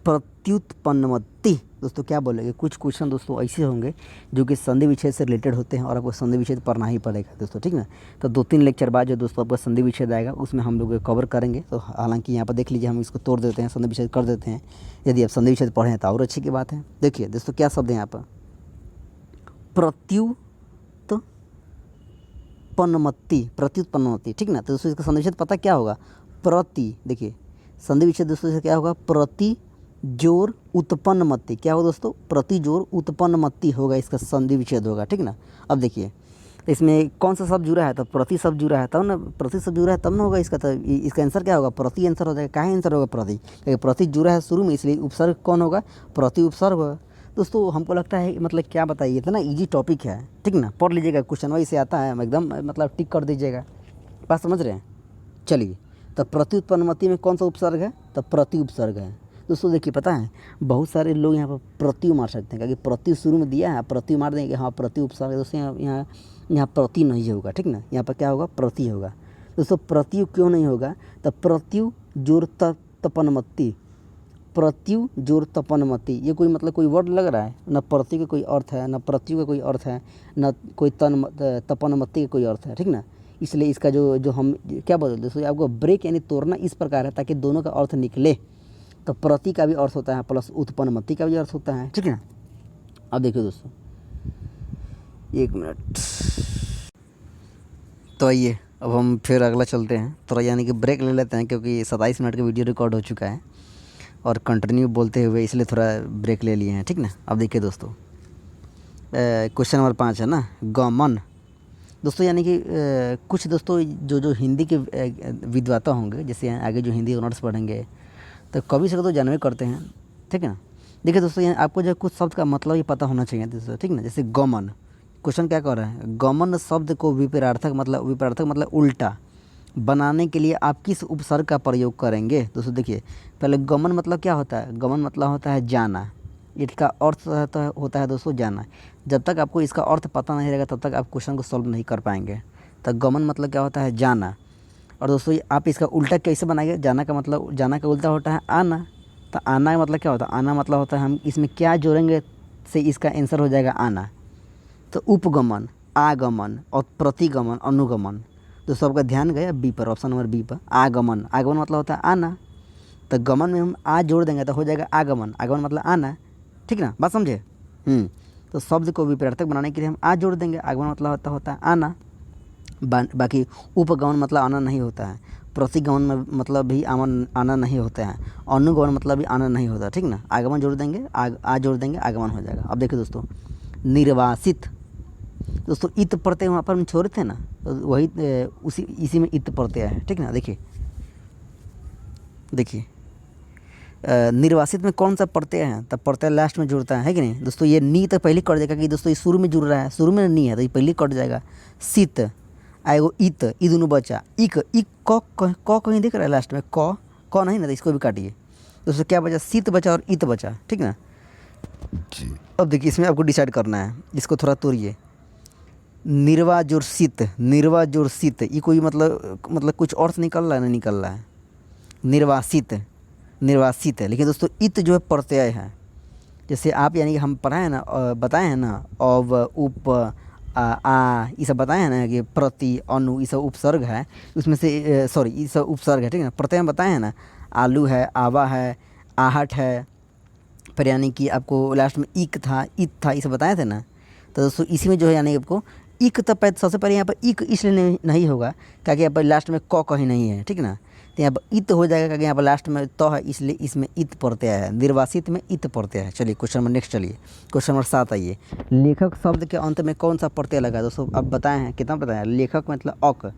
S1: प्रत्युत्पन्नमति दोस्तों क्या बोलेंगे? कुछ क्वेश्चन दोस्तों ऐसे होंगे जो कि संधि विच्छेद से रिलेटेड होते हैं और आपको संधि विच्छेद पढ़ना ही पड़ेगा दोस्तों, ठीक ना। तो 2-3 लेक्चर बाद जो दोस्तों आपका संधि विच्छेद आएगा उसमें हम लोग कवर करेंगे। तो हालांकि यहाँ पर देख लीजिए, हम इसको तोड़ देते हैं, संधि विच्छेद कर देते हैं। यदि आप संधि विच्छेद पढ़ें तो और अच्छी की बात है। देखिए दोस्तों क्या शब्द है यहाँ पर? प्रत्युत्पन्नमति, प्रत्युत्पन्नमति, ठीक ना। तो दोस्तों इसका संधि विच्छेद पता क्या होगा? प्रति, देखिए संधि विच्छेद दोस्तों से क्या होगा? प्रति जोर उत्पन्नमति। क्या होगा दोस्तों? प्रति जोर उत्पन्नमति होगा, इसका संधि विच्छेद होगा, ठीक ना। अब देखिए तो इसमें कौन सा शब्द जुड़ा है? तो प्रति शब्द जुड़ा है, तब ना प्रति शब्द जुड़ा है तब ना होगा इसका। तो इसका आंसर क्या होगा? प्रति आंसर हो जाएगा। काहे आंसर होगा? प्रति, क्योंकि प्रति जुड़ा है शुरू में, इसलिए उपसर्ग कौन होगा? प्रति उपसर्ग होगा। दोस्तों हमको लगता है मतलब क्या बताइए, इतना इजी टॉपिक है, ठीक ना। पढ़ लीजिएगा, क्वेश्चन वाइज से आता है, एकदम मतलब टिक कर दीजिएगा, बात समझ रहे हैं? चलिए, तो प्रत्युत्पन्नमति में कौन सा उपसर्ग है? तो प्रति उपसर्ग है। दोस्तों देखिए पता है बहुत सारे लोग यहाँ पर प्रत्यु मार सकते हैं, क्योंकि प्रत्यु शुरू में दिया है, प्रत्यु मार देंगे, हाँ प्रति उपसर्ग है। दोस्तों यहाँ प्रति नहीं होगा, ठीक ना। यहाँ पर क्या होगा? प्रति होगा। दोस्तों प्रत्यु क्यों नहीं होगा? तो प्रत्यु जोर तपनमति, प्रत्यु जोर तपनमति, ये कोई मतलब कोई वर्ड लग रहा है? न प्रत्यु का कोई अर्थ है, न प्रत्यु का कोई अर्थ है, न कोई तपनमति का कोई अर्थ है, ठीक ना। इसलिए इसका जो हम क्या बोलते हैं दोस्तों, आपको ब्रेक यानी तोड़ना इस प्रकार है ताकि दोनों का अर्थ निकले। तो प्रति का भी अर्थ होता है प्लस उत्पन्नमति का भी अर्थ होता है, ठीक है। अब देखिए दोस्तों, 1 मिनट, तो आइए अब हम फिर अगला चलते हैं। थोड़ा यानी कि ब्रेक ले लेते हैं क्योंकि 27 मिनट का वीडियो रिकॉर्ड हो चुका है और कंटिन्यू बोलते हुए इसलिए थोड़ा ब्रेक ले लिए हैं, ठीक ना। अब देखिए दोस्तों, क्वेश्चन नंबर 5 है ना, गमन। दोस्तों यानी कि कुछ दोस्तों जो हिंदी के विद्वाता होंगे, जैसे आगे जो हिंदी ऑनर्स पढ़ेंगे तो कभी से तो जानवे करते हैं, ठीक है ना। देखिए दोस्तों यहाँ आपको जो कुछ शब्द का मतलब ही पता होना चाहिए दोस्तों, ठीक ना। जैसे गमन, क्वेश्चन क्या कर रहा है? गमन शब्द को विपरीतार्थक मतलब उल्टा बनाने के लिए आप किस उपसर्ग का प्रयोग करेंगे? दोस्तों देखिए पहले गमन मतलब क्या होता है? गमन मतलब होता है जाना। इसका अर्थ होता है दोस्तों जाना। जब तक आपको इसका अर्थ पता नहीं रहेगा तब तक आप क्वेश्चन को सॉल्व नहीं कर पाएंगे। तो गमन मतलब क्या होता है? जाना। और दोस्तों आप इसका उल्टा कैसे बनाएंगे? जाना का मतलब, जाना का उल्टा होता है आना। तो आना का मतलब क्या होता है? आना मतलब होता है हम इसमें क्या जोड़ेंगे से इसका आंसर हो जाएगा आना। तो उपगमन, आगमन और प्रतिगमन, अनुगमन। दोस्तों आपका ध्यान गया बी पर, ऑप्शन नंबर बी पर, आगमन। आगमन मतलब होता है आना, तो गमन में हम आ जोड़ देंगे तो हो जाएगा आगमन। आगमन मतलब आना, ठीक ना, बात समझे? तो शब्द को विपरीतार्थक बनाने के लिए हम आ जोड़ देंगे। आगमन मतलब होता है आना, बाकी उपगमन मतलब आना नहीं होता है, प्रतिगमन में मतलब भी आना नहीं होता है, अनुगमन मतलब भी आना नहीं होता, ठीक ना। आगमन जोड़ देंगे, आ जोड़ देंगे, आगमन हो जाएगा। अब देखिए दोस्तों, निर्वासित। दोस्तों इत प्रत्यय वहाँ पर हम छोड़े थे ना, तो वही इसी में इत प्रत्यय है, ठीक ना। देखिए निर्वासित में कौन सा प्रत्यय है? तब प्रत्यय लास्ट में जुड़ता है कि नहीं दोस्तों। ये नी तो पहले कट जाएगा कि दोस्तों ये शुरू में जुड़ रहा है, शुरू में नी है तो ये पहले कट जाएगा। शीत आएगो इत, ई दोनों बचा, इक क कहीं दिख रहा है लास्ट में, क नहीं ना, तो इसको भी काटिए दोस्तों। क्या बचा? शीत बचा और इत बचा, ठीक ना। अब देखिए इसमें आपको डिसाइड करना है, इसको थोड़ा तोड़िए। निर्वाजोर्षित, निर्वाजोर्षित, ये कोई मतलब कुछ अर्थ निकल रहा है? नहीं निकल रहा है। निर्वासित, निर्वासित है, लेकिन दोस्तों इत जो है प्रत्यय है। जैसे आप यानी कि हम पढ़ाए हैं ना, बताए हैं ना, अव, उप, आ ये सब बताए हैं ना कि प्रति, अनु, ये सब उपसर्ग है, उसमें से ये सब उपसर्ग है, ठीक है ना। प्रत्यय हम बताए हैं ना, आलू है, आवा है, आहट है, फिर यानी कि आपको लास्ट में इक था, इत था, इसे बताए थे ना। तो दोस्तों इसी में जो है यानी कि आपको इक तो सबसे पहले यहाँ पर इक इसलिए नहीं होगा क्योंकि यहाँ पर लास्ट में क कहीं नहीं है, ठीक ना। तो यहाँ पर इत हो जाएगा क्योंकि यहाँ पर लास्ट में तो है, इसलिए इसमें इत प्रत्यय है, निर्वासित में इत प्रत्यय है। चलिए क्वेश्चन नंबर नेक्स्ट, चलिए क्वेश्चन नंबर 7 आइए। लेखक शब्द के अंत में कौन सा प्रत्यय लगा दोस्तों? अब बताए हैं, कितना बताया? लेखक मतलब अक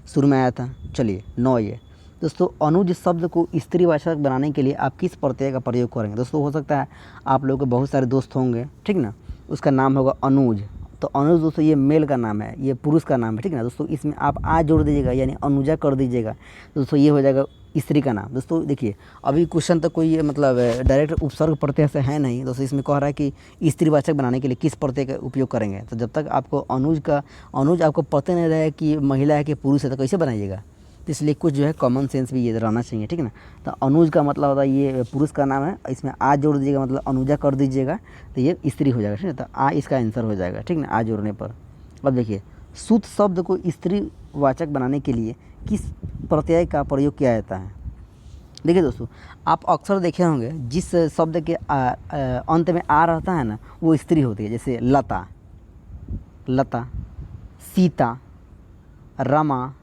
S1: शुरू में आया था। चलिए 9 ये दोस्तों, अनुज शब्द को स्त्रीवाचक बनाने के लिए आप किस प्रत्यय का प्रयोग करेंगे? दोस्तों हो सकता है आप लोगों के बहुत सारे दोस्त होंगे, ठीक ना, उसका नाम होगा अनुज। तो अनुज दोस्तों ये मेल का नाम है, ये पुरुष का नाम है, ठीक ना दोस्तों। इसमें आप आ जोड़ दीजिएगा यानी अनुजा कर दीजिएगा, दोस्तों ये हो जाएगा स्त्री का नाम। दोस्तों देखिए अभी क्वेश्चन तो कोई मतलब डायरेक्ट उपसर्ग प्रत्यय से है नहीं दोस्तों, इसमें कह रहा है कि स्त्रीवाचक बनाने के लिए किस प्रत्यय का उपयोग करेंगे। तो जब तक आपको अनुज आपको पता नहीं रहे कि महिला है कि पुरुष है तो कैसे बनाइएगा। तो इसलिए कुछ जो है कॉमन सेंस भी ये रहना चाहिए, ठीक ना। तो अनुज का मतलब होता है ये पुरुष का नाम है, इसमें आ जोड़ दीजिएगा मतलब अनुजा कर दीजिएगा तो ये स्त्री हो जाएगा, ठीक है। तो आ इसका आंसर हो जाएगा, ठीक ना, आ जोड़ने पर। अब देखिए सुत शब्द को स्त्रीवाचक बनाने के लिए किस प्रत्यय का प्रयोग किया जाता है? देखिए दोस्तों आप अक्सर देखे होंगे जिस शब्द के अंत में आ रहता है ना वो स्त्री होती है, जैसे लता, लता, सीता, रमा,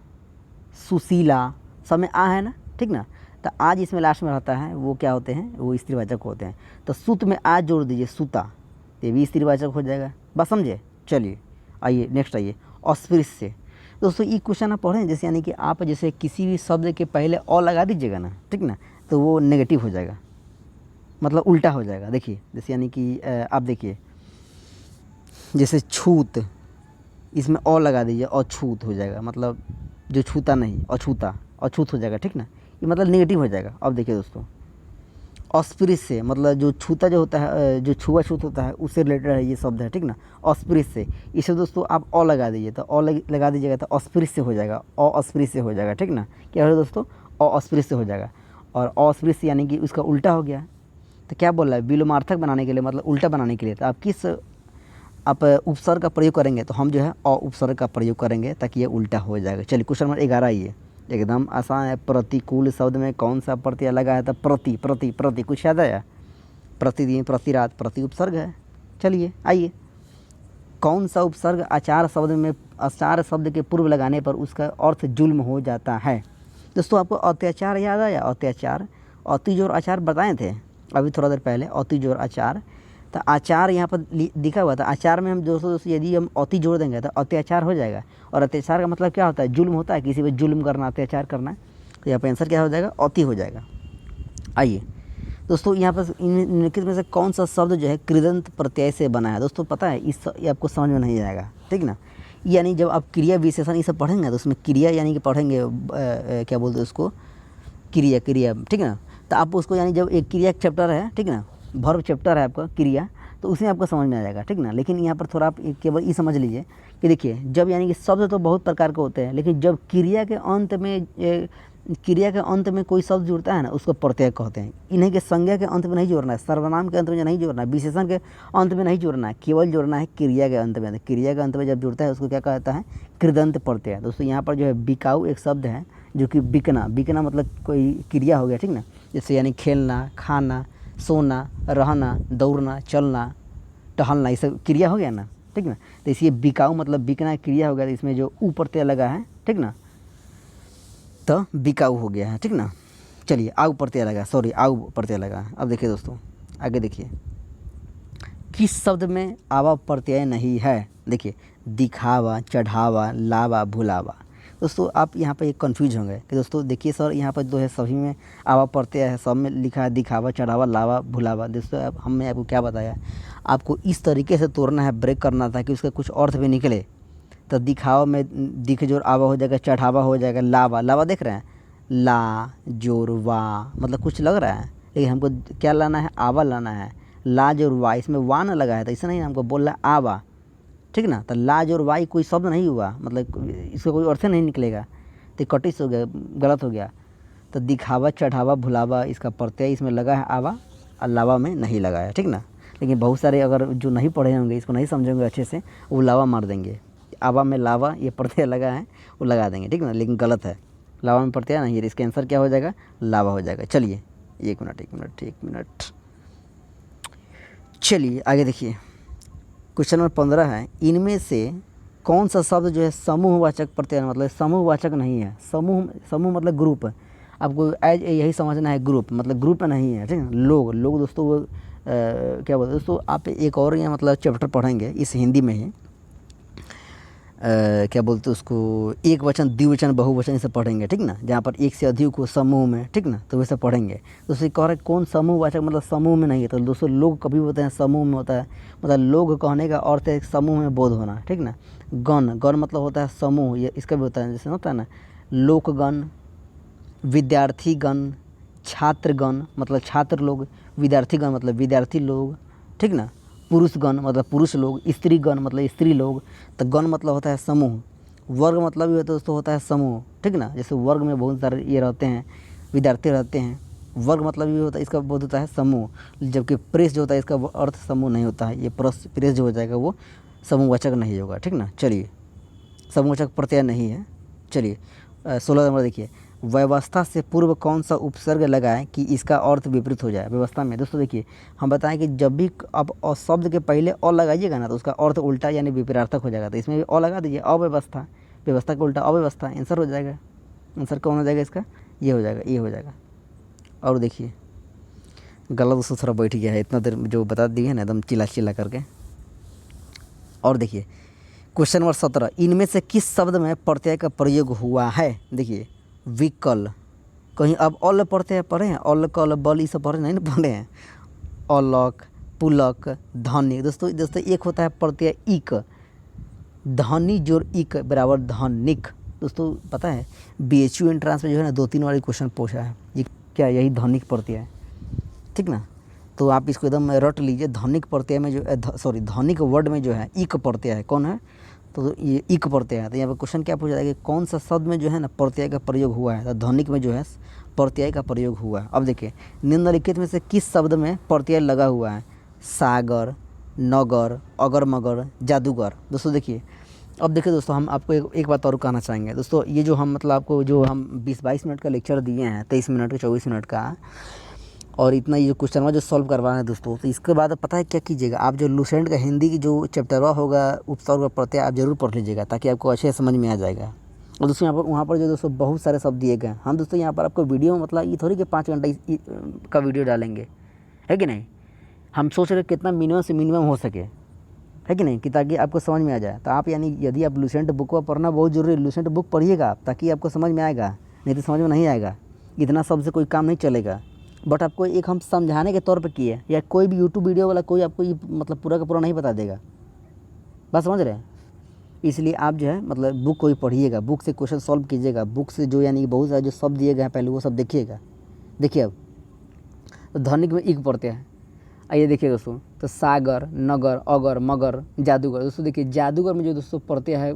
S1: सुशीला, सब में आ है ना, ठीक ना। तो आज इसमें लास्ट में रहता है वो क्या होते हैं? वो स्त्रीवाचक होते हैं। तो सुत में आ जोड़ दीजिए सुता, तो ये भी स्त्रीवाचक हो जाएगा, बस समझे। चलिए आइए नेक्स्ट आइए, अस्पृश्य। दोस्तों ये क्वेश्चन आप पढ़ें जैसे यानी कि आप जैसे किसी भी शब्द के पहले अ लगा दीजिएगा ना, ठीक ना, तो वो नेगेटिव हो जाएगा, मतलब उल्टा हो जाएगा। देखिए जैसे यानी कि आप देखिए जैसे छूत, इसमें अ लगा दीजिए अछूत हो जाएगा, मतलब जो छूता नहीं, अछूता, अछूत हो जाएगा, ठीक ना, ये मतलब नेगेटिव हो जाएगा। अब देखिए दोस्तों अस्पृश्य मतलब जो छूता जो होता है, जो छुआछूत होता है उससे रिलेटेड है ये शब्द है, ठीक ना, अस्पृश्य। इसे दोस्तों आप अ लगा दीजिए, तो अ लगा दीजिएगा तो अस्पृश्य हो जाएगा, अस्पृश्य हो जाएगा, ठीक ना। क्या हो दोस्तों? अस्पृश्य हो जाएगा। और अस्पृश्य यानी कि उसका उल्टा हो गया। तो क्या बोल रहा है? विलोमार्थक बनाने के लिए मतलब उल्टा बनाने के लिए तो आप उपसर्ग का प्रयोग करेंगे, तो हम जो है अ उपसर्ग का प्रयोग करेंगे ताकि ये उल्टा हो जाएगा। चलिए क्वेश्चन नंबर 11 आइए, एकदम आसान है। प्रतिकूल शब्द में कौन सा प्रत्यय लगा है? तो प्रति कुछ याद आया? प्रतिदिन, प्रति रात, प्रति उपसर्ग है। चलिए आइए, कौन सा उपसर्ग आचार शब्द के पूर्व लगाने पर उसका अर्थ जुल्म हो जाता है? दोस्तों आपको अत्याचार याद आया? अत्याचार, अति जोर आचार बताए थे अभी थोड़ा देर पहले, अति जोर आचार। तो आचार यहाँ पर दिखा हुआ था, आचार में हम दोस्तों यदि हम अति जोड़ देंगे तो अत्याचार हो जाएगा। और अत्याचार का मतलब क्या होता है? जुल्म होता है, किसी पे जुल्म करना, अत्याचार करना। तो यहाँ पर आंसर क्या हो जाएगा? अति हो जाएगा। आइए दोस्तों यहाँ पर निम्नलिखित में से कौन सा शब्द जो है कृदंत प्रत्यय से बना है? दोस्तों पता है ये आपको समझ में नहीं आएगा, ठीक ना। यानी जब आप क्रिया विशेषण ये सब पढ़ेंगे तो उसमें क्रिया यानी कि पढ़ेंगे क्या बोलते हैं उसको, क्रिया, ठीक ना। तो आप उसको यानी जब एक क्रिया चैप्टर है, ठीक ना, वर्ब चैप्टर है आपका क्रिया, तो उसमें आपको समझ में आ जाएगा, ठीक ना। लेकिन यहाँ पर थोड़ा आप केवल ये समझ लीजिए कि देखिए जब यानी कि शब्द तो बहुत प्रकार के होते हैं, लेकिन जब क्रिया के अंत में कोई शब्द जुड़ता है ना उसको प्रत्यय कहते हैं। इन्हीं के संज्ञा के अंत में नहीं जोड़ना है, सर्वनाम के अंत में नहीं जोड़ना है, विशेषण के अंत में नहीं जोड़ना है, केवल जोड़ना है क्रिया के अंत में। क्रिया के अंत में जब जुड़ता है उसको क्या कहता है? कृदंत प्रत्यय। दोस्तों यहाँ पर जो है बिकाऊ एक शब्द है जो कि बिकना मतलब कोई क्रिया हो गया, ठीक ना। जैसे यानी खेलना, खाना, सोना, रहना, दौड़ना, चलना, टहलना, ये सब क्रिया हो गया ना, ठीक ना। तो इसलिए बिकाऊ मतलब बिकना क्रिया हो गया, तो इसमें जो ऊ प्रत्यय लगा है, ठीक ना, तो बिकाऊ हो गया है, ठीक ना। चलिए आऊ प्रत्यय लगा, आऊ प्रत्यय लगा। अब देखिए दोस्तों आगे देखिए, किस शब्द में आवा प्रत्यय नहीं है? देखिए दिखावा, चढ़ावा, लावा, भुलावा। दोस्तों आप यहाँ पर एक कन्फ्यूज होंगे कि दोस्तों देखिए सर यहाँ पर जो है सभी में आवा प्रत्यय है, सब में लिखा है दिखावा, चढ़ावा, लावा, भुलावा। दोस्तों अब हमने आपको क्या बताया, आपको इस तरीके से तोड़ना है, ब्रेक करना था कि उसका कुछ अर्थ भी निकले। तो दिखावा में दिख जोर आवा हो जाएगा, चढ़ावा हो जाएगा, लावा देख रहे हैं, ला जोर वा, मतलब कुछ लग रहा है, लेकिन हमको क्या लाना है? आवा लाना है। ला जोर वा, इसमें वा ना लगा है तो ऐसा नहीं, हमको बोल रहा है आवा, ठीक ना। तो ला जोर वाई कोई शब्द नहीं हुआ, मतलब इसका कोई अर्थ नहीं निकलेगा, तो कटिस हो गया, गलत हो गया। तो दिखावा, चढ़ावा, भुलावा इसका प्रत्यय इसमें लगा है आवा, और लावा में नहीं लगा है, ठीक ना। लेकिन बहुत सारे अगर जो नहीं पढ़े होंगे, इसको नहीं समझेंगे अच्छे से, वो लावा मार देंगे। आवा में लावा ये प्रत्यय लगा है वो लगा देंगे, ठीक ना, लेकिन गलत है, लावा में प्रत्यय नहीं है। इसका आंसर क्या हो जाएगा? लावा हो जाएगा। चलिए एक मिनट, चलिए आगे देखिए, क्वेश्चन नंबर 15 है, इनमें से कौन सा शब्द जो है समूहवाचक प्रत्यय मतलब समूहवाचक नहीं है। समूह समूह मतलब ग्रुप, आपको एज यही समझना है, ग्रुप मतलब ग्रुप नहीं है, ठीक है। लोग लोग दोस्तों वो क्या बोलते हैं दोस्तों, आप एक और यहाँ मतलब चैप्टर पढ़ेंगे इस हिंदी में ही, क्या बोलते हैं उसको, एक वचन द्विवचन बहुवचन इसे पढ़ेंगे, ठीक ना, जहाँ पर एक से अधिक हो समूह में, ठीक ना, तो वैसे पढ़ेंगे। दोस्तों कह रहे हैं कौन समूहवाचक मतलब समूह में नहीं है, तो दोस्तों लोग कभी होते हैं समूह में होता है, मतलब लोग कहने का अर्थ है समूह में बोध होना, ठीक ना। गण गण मतलब होता है समूह, ये इसका भी होता है, जैसे होता है ना लोकगण, विद्यार्थीगण, छात्रगण मतलब छात्र लोग, विद्यार्थीगण मतलब विद्यार्थी लोग, ठीक ना, पुरुषगण मतलब पुरुष लोग, स्त्रीगण मतलब स्त्री लोग। तो गण मतलब होता है समूह, वर्ग मतलब भी दोस्तों होता है समूह, ठीक ना, जैसे वर्ग में बहुत सारे ये रहते हैं, विद्यार्थी रहते हैं, वर्ग मतलब भी होता है, इसका बोध होता है समूह। जबकि प्रेस जो होता है इसका अर्थ समूह नहीं होता है, ये प्रेस जो हो जाएगा वो समूहवाचक नहीं होगा, ठीक ना। चलिए समूहवाचक प्रत्यय नहीं है। चलिए 16 नंबर देखिए, व्यवस्था से पूर्व कौन सा उपसर्ग लगाएं कि इसका अर्थ विपरीत हो जाए। व्यवस्था में दोस्तों देखिए हम बताएं कि जब भी अब शब्द के पहले अ लगाइएगा ना तो उसका अर्थ उल्टा यानी विपरीतार्थक हो जाएगा, तो इसमें भी अ लगा दीजिए, अव्यवस्था, व्यवस्था का उल्टा अव्यवस्था, आंसर हो जाएगा। आंसर कौन हो जाएगा इसका, ये हो जाएगा, ये हो जाएगा। और देखिए गला दोस्तों थोड़ा बैठ गया है, इतना देर जो बता दिए ना एकदम चिल्ला चिल्ला करके। और देखिए क्वेश्चन नंबर 17, इनमें से किस शब्द में प्रत्यय का प्रयोग हुआ है। देखिए विकल, कहीं अब अल प्रत्यय पढ़े हैं, अल कल बल ये सब पढ़े नहीं ना पढ़े हैं, अलक पुलक धनी। दोस्तों एक होता है प्रत्यय इक, धनी जोड़ इक बराबर धनिक। दोस्तों पता है BHU एंट्रांस में जो है ना 2-3 वाली क्वेश्चन पूछा है, ये क्या यही धनिक प्रत्यय है, ठीक ना। तो आप इसको एकदम रट लीजिए, धनिक प्रत्यय में जो सॉरी धनिक वर्ड में जो है इक प्रत्यय है, कौन है, तो ये इक प्रत्यय है। तो यहाँ पर क्वेश्चन क्या पूछा जाएगा कि कौन सा शब्द में जो है ना प्रत्यय का प्रयोग हुआ है, तो धनिक में जो है प्रत्यय का प्रयोग हुआ है। अब देखिए निम्नलिखित में से किस शब्द में प्रत्यय लगा हुआ है, सागर, नगर, अगर मगर, जादूगर। दोस्तों देखिए अब देखिए दोस्तों हम आपको एक बात और कहना चाहेंगे दोस्तों, ये जो हम मतलब आपको जो हम 20-22 मिनट का लेक्चर दिए हैं, 23 मिनट का 24 मिनट का, और इतना ये जो क्वेश्चन जो सॉल्व करवाना है दोस्तों, तो इसके बाद पता है क्या कीजिएगा, आप जो लुसेंट का हिंदी की जो चैप्टर होगा उपसर्ग और प्रत्यय आप जरूर पढ़ लीजिएगा, ताकि आपको अच्छे समझ में आ जाएगा। और दोस्तों यहाँ पर वहाँ पर जो दोस्तों बहुत सारे शब्द दिए गए हैं, हम दोस्तों यहाँ पर आपको वीडियो मतलब ये थोड़ी कि 5 घंटा का वीडियो डालेंगे, है कि नहीं, हम सोच रहे कितना मिनिमम से मिनिमम हो सके, है कि नहीं, कि ताकि आपको समझ में आ जाए। तो आप यानी यदि आप लुसेंट बुक को पढ़ना बहुत ज़रूरी है, लुसेंट बुक पढ़िएगा आप, ताकि आपको समझ में आएगा, नहीं तो समझ में नहीं आएगा, इतना शब्द से कोई काम नहीं चलेगा। बट आपको एक हम समझाने के तौर पे किए, या कोई भी यूट्यूब वीडियो वाला कोई आपको ये मतलब पूरा का पूरा नहीं बता देगा, बात समझ रहे हैं। इसलिए आप जो है मतलब बुक को ही पढ़िएगा, बुक से क्वेश्चन सॉल्व कीजिएगा, बुक से जो यानी बहुत सारे जो शब्द दिए गए हैं पहले वो सब देखिएगा। देखिए अब तो धनिक में इक पढ़ते हैं, आइए देखिए दोस्तों, तो सागर, नगर, अगर, मगर, जादूगर। दोस्तों देखिए जादूगर में जो दोस्तों प्रत्यय है,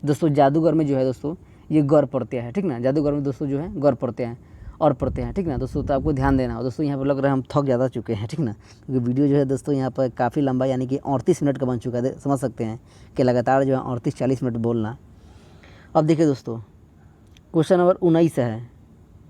S1: दोस्तों जादूगर में जो है दोस्तों ये गर प्रत्यय है, ठीक ना, जादूगर में दोस्तों जो है गर प्रत्यय है और प्रत्यय है, ठीक ना। दोस्तों तो आपको ध्यान देना हो दोस्तों, यहाँ पर लग रहा है हम थक ज़्यादा चुके हैं, ठीक ना, क्योंकि वीडियो जो है दोस्तों यहाँ पर काफ़ी लंबा यानी कि 38 मिनट का बन चुका है, समझ सकते हैं कि लगातार जो है 38-40 मिनट बोलना। अब देखिए दोस्तों क्वेश्चन नंबर 19 है,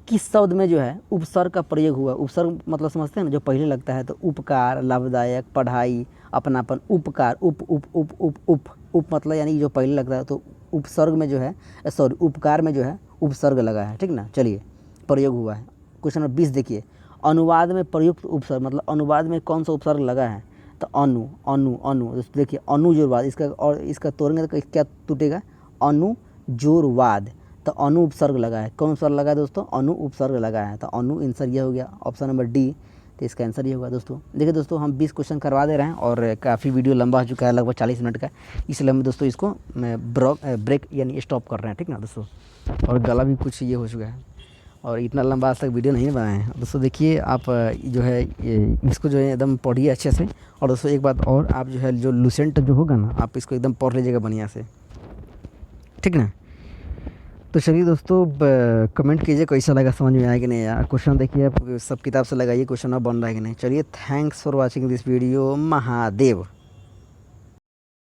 S1: किस शब्द में जो है उपसर्ग का प्रयोग हुआ। उपसर्ग मतलब समझते हैं ना, जो पहले लगता है, तो उपकार, लाभदायक, पढ़ाई, अपनापन, उपकार, उप उप उप उप उप उप मतलब यानी जो पहले लगता है, तो उपसर्ग में जो है सॉरी उपकार में जो है उपसर्ग लगा है, ठीक ना। चलिए प्रयोग हुआ है। क्वेश्चन नंबर 20 देखिए, अनुवाद में प्रयुक्त उपसर्ग मतलब अनुवाद में कौन सा उपसर्ग लगा है, तो अनु अनु अनु। दोस्तों देखिए अनु जोड़वाद, इसका और इसका तोड़ेंगे तो क्या टूटेगा, अनु जोड़वाद, तो अनु उपसर्ग लगा है। कौन उपसर्ग लगा है दोस्तों, अनु उपसर्ग लगा है, तो अनु आंसर ये हो गया ऑप्शन नंबर डी, तो इसका आंसर ये होगा। दोस्तों देखिए दोस्तों हम 20 क्वेश्चन करवा दे रहे हैं और काफ़ी वीडियो लंबा हो चुका है, लगभग 40 मिनट का, इसलिए हम दोस्तों इसको ब्रेक यानी स्टॉप कर रहे हैं, ठीक ना दोस्तों। और गला भी कुछ ये हो चुका है और इतना लंबा आज तक वीडियो नहीं बनाए हैं दोस्तों। देखिए आप जो है इसको जो है एकदम पढ़िए अच्छे से। और दोस्तों एक बात और, आप जो है जो लुसेंट जो होगा ना आप इसको एकदम पढ़ लीजिएगा बढ़िया से, ठीक ना। तो चलिए दोस्तों कमेंट कीजिए कैसा लगा, समझ में आया कि नहीं आया। क्वेश्चन देखिए आप सब किताब से लगाइए, क्वेश्चन अब बन रहा है कि नहीं। चलिए thanks for watching this video, Mahadev.